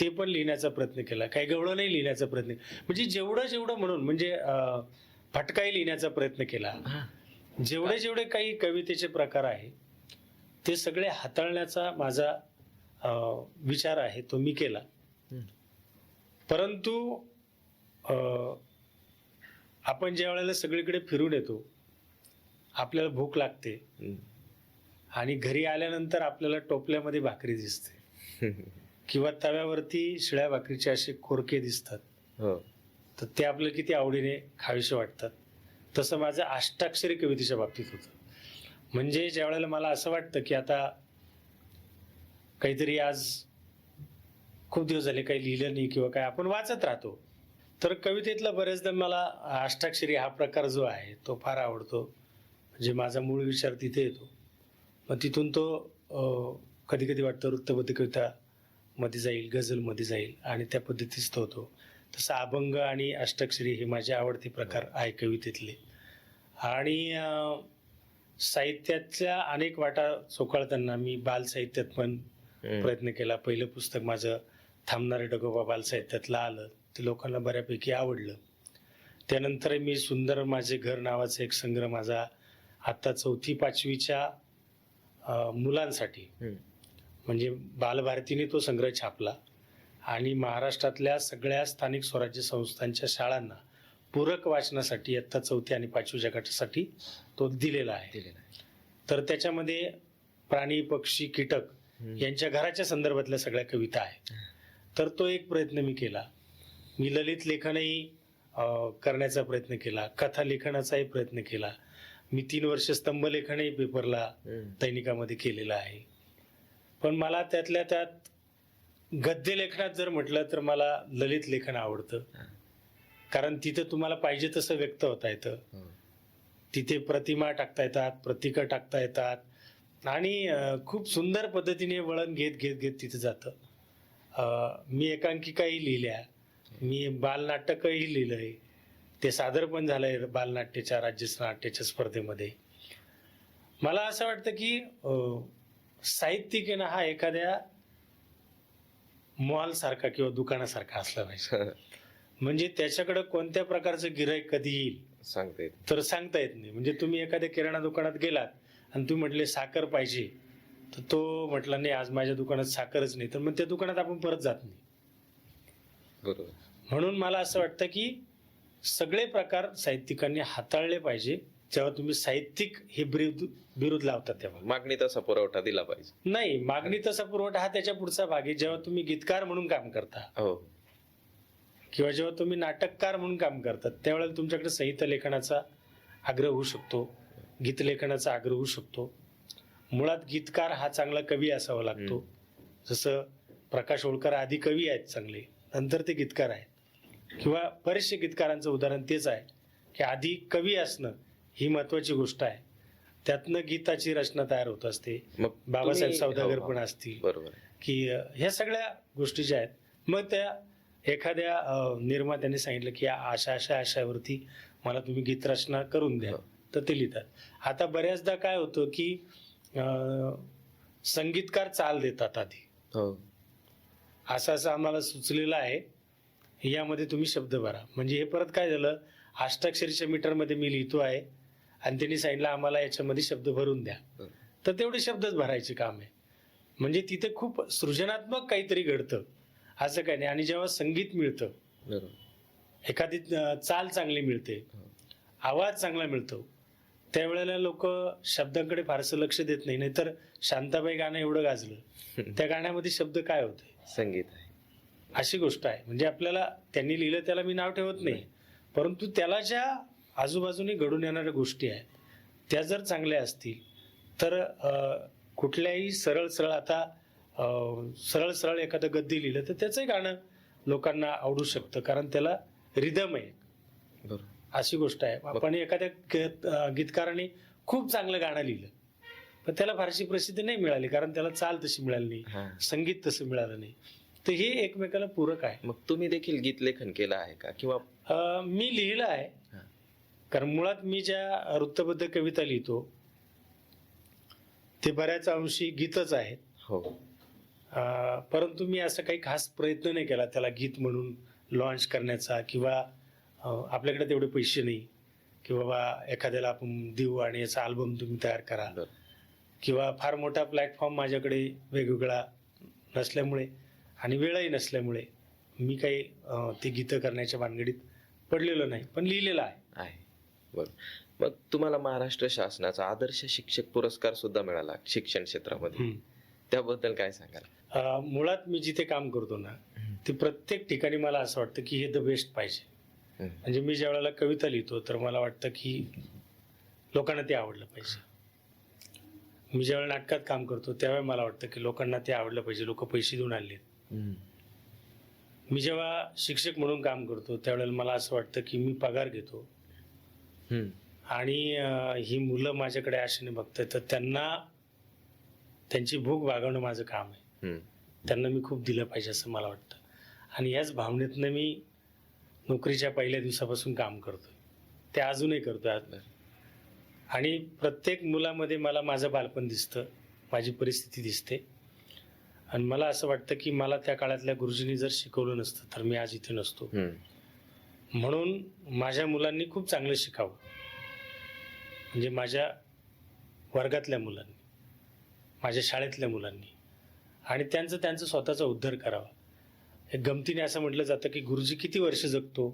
ते पण लिहिण्याचा प्रयत्न केला, काही गवळणही लिहिण्याचा प्रयत्न. म्हणजे जेवढं म्हणून, म्हणजे फटकाही लिहिण्याचा प्रयत्न केला. जेवढे काही कवितेचे प्रकार आहे ते सगळे हाताळण्याचा माझा विचार आहे, तो मी केला. परंतु आपण ज्या वेळेला सगळीकडे फिरून येतो, आपल्याला भूक लागते आणि घरी आल्यानंतर आपल्याला टोपल्यामध्ये भाकरी दिसते किंवा तव्यावरती शिळ्या भाकरीचे असे कोरके दिसतात, तर ते आपल्याला किती आवडीने खावीसे वाटतात. तसं माझं अष्टाक्षरी कवितेच्या बाबतीत होतं. म्हणजे ज्या वेळेला मला असं वाटतं की आता काहीतरी आज खूप दिवस झाले काही लिहिलं नाही किंवा काय, आपण वाचत राहतो, तर कवितेतला बरेचदा मला अष्टाक्षरी हा प्रकार जो आहे तो फार आवडतो. म्हणजे माझा मूळ विचार तिथे येतो, मग तिथून तो कधी कधी वाटतं वृत्तबद्ध कविता मध्ये जाईल, गझलमध्ये जाईल आणि त्या पद्धतीच तो होतो. तसं अभंग आणि अष्टाक्षरी हे माझे आवडते प्रकार आहे कवितेतले. आणि साहित्याच्या अनेक वाटा चोखाळताना मी बाल साहित्यात पण प्रयत्न केला. पहिलं पुस्तक माझं थांबणारे डगोबा बाल साहित्यातलं आलं, ते लोकांना बऱ्यापैकी आवडलं. त्यानंतर मी सुंदर माझे घर नावाचा एक संग्रह माझा आता 4वी-5वीच्या मुलांसाठी म्हणजे बालभारतीने तो संग्रह छापला आणि महाराष्ट्रातल्या सगळ्या स्थानिक स्वराज्य संस्थांच्या शाळांना पूरक वाचनासाठी इयत्ता 4थी आणि 5वीच्या गटासाठी तो दिलेला आहे. तर त्याच्यामध्ये प्राणी, पक्षी, कीटक यांच्या घराच्या संदर्भातल्या सगळ्या कविता आहेत. तर तो एक प्रयत्न मी केला. मी ललित लेखनही करण्याचा प्रयत्न केला, कथा लेखनाचाही प्रयत्न केला. मी 3 वर्ष स्तंभ लेखनही पेपरला दैनिकामध्ये केलेलं आहे. पण मला त्यातल्या त्यात गद्य लेखनात जर म्हटलं तर मला ललित लेखन आवडतं, कारण तिथं तुम्हाला पाहिजे तसं व्यक्त होता येतं. तिथे प्रतिमा टाकता येतात, प्रतीकं टाकता येतात आणि खूप सुंदर पद्धतीने वळण घेत घेत घेत तिथं जातं. मी एकांकिकाही लिहिल्या, मी बालनाटकही लिहिलंय, ते सादर पण झालंय बालनाट्याच्या राज्यनाट्याच्या स्पर्धेमध्ये. मला असं वाटतं की साहित्यिक ना हा एखाद्या मॉल सारखा किंवा दुकानासारखा असला पाहिजे. म्हणजे त्याच्याकडे कोणत्या प्रकारचं गिऱ्हाईक कधी येईल तर सांगता येत नाही. म्हणजे तुम्ही एखाद्या किराणा दुकानात गेलात आणि तुम्ही म्हटले साखर पाहिजे, तर तो म्हटला नाही आज माझ्या दुकानात साखरच नाही, तर मग त्या दुकानात आपण परत जात नाही. बरोबर. म्हणून मला असं वाटतं की सगळे प्रकार साहित्यिकांनी हाताळले पाहिजे. जेव्हा तुम्ही साहित्यिक हे बिरुद लावतात तेव्हा मागणी तसा पुरवठा दिला पाहिजे. नाही, मागणी तसा पुरवठा हा त्याच्या पुढचा भाग आहे. जेव्हा तुम्ही गीतकार म्हणून काम करता किंवा जेव्हा तुम्ही नाटककार म्हणून काम करतात, त्यावेळेला तुमच्याकडे साहित्य लेखनाचा आग्रह होऊ शकतो, गीत लेखनाचा आग्रह होऊ शकतो. मुळात गीतकार हा चांगला कवी असावा लागतो. जसं प्रकाश ओळकर आधी कवी आहेत चांगले, नंतर ते गीतकार आहेत. किंवा बरेचसे गीतकारांचं उदाहरण तेच आहे की आधी कवी असणं ही महत्वाची गोष्ट आहे, त्यातनं गीताची रचना तयार होत असते. मग बाबासाहेब सौदागर पण असतील. बरोबर. की ह्या सगळ्या गोष्टी ज्या आहेत, मग त्या एखाद्या निर्मात्याने सांगितलं की अशावरती मला तुम्ही गीतरचना करून द्या, तर ते लिहितात. आता बऱ्याचदा काय होतं की संगीतकार चाल देतात आधी, असं आम्हाला सुचलेलं आहे, यामध्ये तुम्ही शब्द भरा. म्हणजे हे परत काय झालं, अष्टाक्षरीच्या मीटरमध्ये मी लिहितो आहे आणि त्यांनी सांगितलं आम्हाला याच्यामध्ये शब्द भरून द्या, तर तेवढे शब्दच भरायचे काम आहे. म्हणजे तिथे खूप सृजनात्मक काहीतरी घडतं, असं काही नाही. आणि जेव्हा संगीत मिळतं, एखादी चाल चांगली मिळते, आवाज चांगला मिळतो, त्यावेळेला लोक शब्दांकडे फारसं लक्ष देत नाही. नाहीतर शांताबाई गाणं एवढं गाजलं, त्या गाण्यामध्ये शब्द काय होते, संगीत आहे, अशी गोष्ट आहे. म्हणजे आपल्याला त्यांनी लिहिलं त्याला मी नाव ठेवत नाही, परंतु त्याला ज्या आजूबाजूने घडून येणाऱ्या गोष्टी आहेत त्या जर चांगल्या असतील तर कुठल्याही सरळ एखादं गद्य लिहिलं तर त्याचंही गाणं लोकांना आवडू शकतं, कारण त्याला रिदम आहे. बरोबर. अशी गोष्ट आहे. आपण एखाद्या गीतकाराने खूप चांगलं गाणं लिहिलं पण त्याला फारशी प्रसिद्धी नाही मिळाली, कारण त्याला चाल तशी मिळाली नाही, संगीत तसं मिळालं नाही. तर हे एकमेकाला पूरक आहे. मग तुम्ही देखील गीत लेखन केलं आहे का? किंवा मी लिहिलं आहे, कारण मुळात मी ज्या वृत्तबद्ध कविता लिहितो ते बऱ्याच अंशी गीतच आहेत. हो. परंतु मी असं काही खास प्रयत्न नाही केला त्याला गीत म्हणून लॉन्च करण्याचा, किंवा आपल्याकडे तेवढे पैसे नाही की बाबा एखाद्याला आपण देऊ आणि याचा अल्बम तुम्ही तयार करा, बरं. किंवा फार मोठा प्लॅटफॉर्म माझ्याकडे वेगवेगळा नसल्यामुळे आणि वेळही नसल्यामुळे मी काही ती गीतं करण्याच्या भानगडीत पडलेलो नाही, पण लिहिलेलं आहे. बरोबर. मग तुम्हाला महाराष्ट्र शासनाचा आदर्श शिक्षक पुरस्कार सुद्धा मिळाला शिक्षण क्षेत्रामध्ये, त्याबद्दल काय सांगाल? मुळात मी जिथे काम करतो ना, ते प्रत्येक ठिकाणी मला असं वाटतं की हे द बेस्ट पाहिजे. म्हणजे मी ज्या वेळेला कविता लिहितो तर मला वाटतं की लोकांना ते आवडलं पाहिजे. मी ज्यावेळेला नाटकात काम करतो त्यावेळेला मला वाटतं की लोकांना ते आवडलं पाहिजे, लोक पैसे देऊन आलेत. मी जेव्हा शिक्षक म्हणून काम करतो त्यावेळेला मला असं वाटतं की मी पगार घेतो आणि ही मुलं माझ्याकडे आशेने बघतात, तर त्यांना त्यांची भूक भागवणं माझं काम आहे. त्यांना मी खूप दिलं पाहिजे असं मला वाटतं आणि याच भावनेतनं मी नोकरीच्या पहिल्या दिवसापासून काम करतोय, ते अजूनही करतोय आज. आणि प्रत्येक मुलामध्ये मला माझं बालपण दिसतं, माझी परिस्थिती दिसते आणि मला असं वाटतं की मला त्या काळातल्या गुरुजींनी जर शिकवलं नसतं तर मी आज इथे नसतो. म्हणून माझ्या मुलांनी खूप चांगलं शिकावं, म्हणजे माझ्या वर्गातल्या मुलांनी, माझ्या शाळेतल्या मुलांनी, आणि त्यांचा स्वतःचा उद्धार करावा. एक गमतीने असं म्हटलं जातं की गुरुजी किती वर्ष जगतो,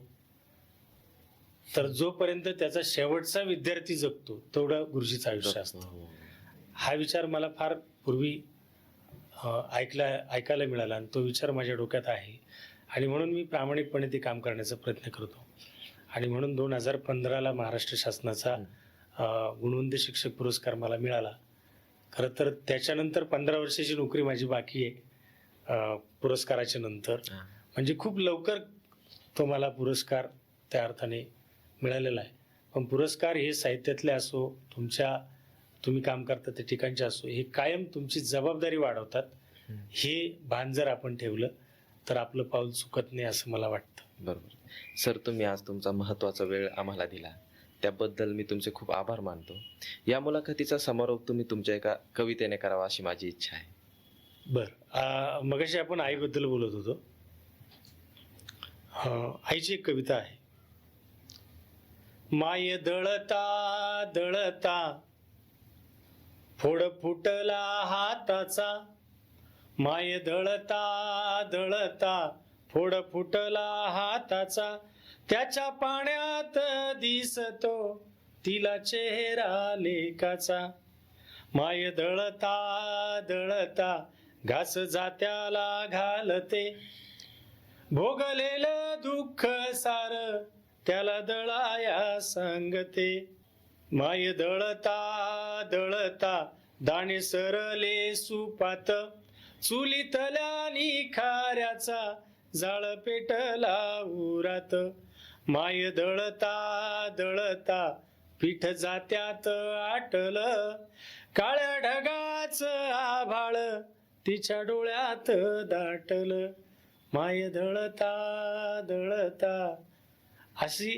तर जोपर्यंत त्याचा शेवटचा विद्यार्थी जगतो तेवढं गुरुजीचं आयुष्य असतं. हा विचार मला फार पूर्वी ऐकायला मिळाला आणि तो विचार माझ्या डोक्यात आहे आणि म्हणून मी प्रामाणिकपणे ते काम करण्याचा प्रयत्न करतो. आणि म्हणून 2015ला महाराष्ट्र शासनाचा गुणवंत शिक्षक पुरस्कार मला मिळाला. खरं तर त्याच्यानंतर 15 वर्षाची नोकरी माझी बाकी आहे पुरस्काराच्या नंतर. म्हणजे खूप लवकर तो मला पुरस्कार त्या अर्थाने मिळालेला आहे. पण पुरस्कार हे साहित्यातले असो, तुम्ही काम करता त्या ठिकाणचे असो, हे कायम तुमची जबाबदारी वाढवतात. हे भान जर आपण ठेवलं तर आपलं पाऊल चुकत नाही असं मला वाटतं. बरोबर. सर, तुम्ही आज तुमचा महत्त्वाचा वेळ आम्हाला दिला त्याबद्दल मी तुमचे खूप आभार मानतो. या मुलाखतीचा समारोप तुम्ही तुमच्या एका कवितेने करावा अशी माझी इच्छा आहे. बरं, मगाशी आपण आईबद्दल बोलत होतो. आईची एक कविता आहे. माय दळता दळता फोड फुटला हाताचा, माय दळता दळता फोड फुटला हाताचा, त्याच्या पाण्यात दिसतो तिला चेहरा लेकाचा. माय दळता दळता घास जात्याला घालते, भोगलेलं दुःख सार त्याला दळाया सांगते. माय दळता दळता दाणे सरले सुपात, चुलीतल्या निखाऱ्याचा जाळ पेटला उरात. माय दळता दळता पीठ जात्यात आटलं, काळ्या ढगाचं आभाळ तिच्या डोळ्यात दाटलं. माय दळता दळता, अशी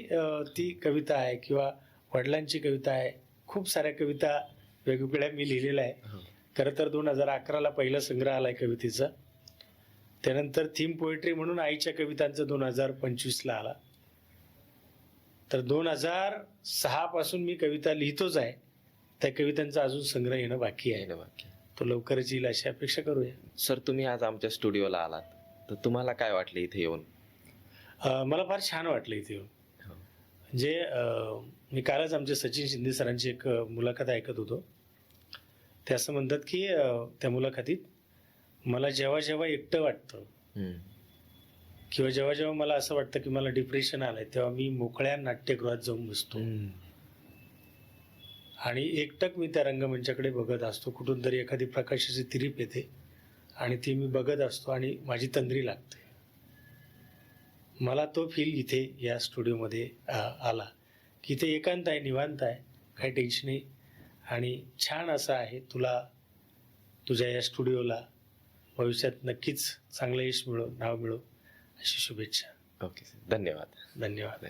ती कविता आहे किंवा वडिलांची कविता आहे. खूप साऱ्या कविता वेगवेगळ्या मी लिहिलेल्या आहे. खरं तर 2011ला पहिला संग्रह आलाय कवितेचा. त्यानंतर थीम पोएट्री म्हणून आईच्या कवितांचा 2025ला आला. तर 2006 पासून मी कविता लिहितोच आहे. त्या कवितांचा अजून संग्रह येणं बाकी आहे. तो लवकरच येईल अशी अपेक्षा करूया. सर, तुम्ही आज आमच्या स्टुडिओला आलात तर तुम्हाला काय वाटलं इथे येऊन? मला फार छान वाटलं इथे येऊन. म्हणजे मी कालच आमच्या सचिन शिंदे सरांची एक मुलाखत ऐकत होतो. ते असं म्हणतात की त्या मुलाखतीत, मला जेव्हा जेव्हा एकटं वाटतं किंवा जेव्हा जेव्हा मला असं वाटतं की मला डिप्रेशन आलंय, तेव्हा मी मोकळ्या नाट्यगृहात जाऊन बसतो आणि एकटक मी त्या रंगमंचाकडे बघत असतो. कुठून तरी एखादी प्रकाशाची तिरीप येते आणि ती मी बघत असतो आणि माझी तंद्री लागते. मला तो फील इथे या स्टुडिओमध्ये आला की इथे एकांत आहे, निवांत आहे, काही टेन्शन नाही आणि छान असं आहे. तुला तुझ्या या स्टुडिओला भविष्यात नक्कीच चांगलं यश मिळो, नाव मिळो अशी शुभेच्छा. ओके सर, धन्यवाद. धन्यवाद.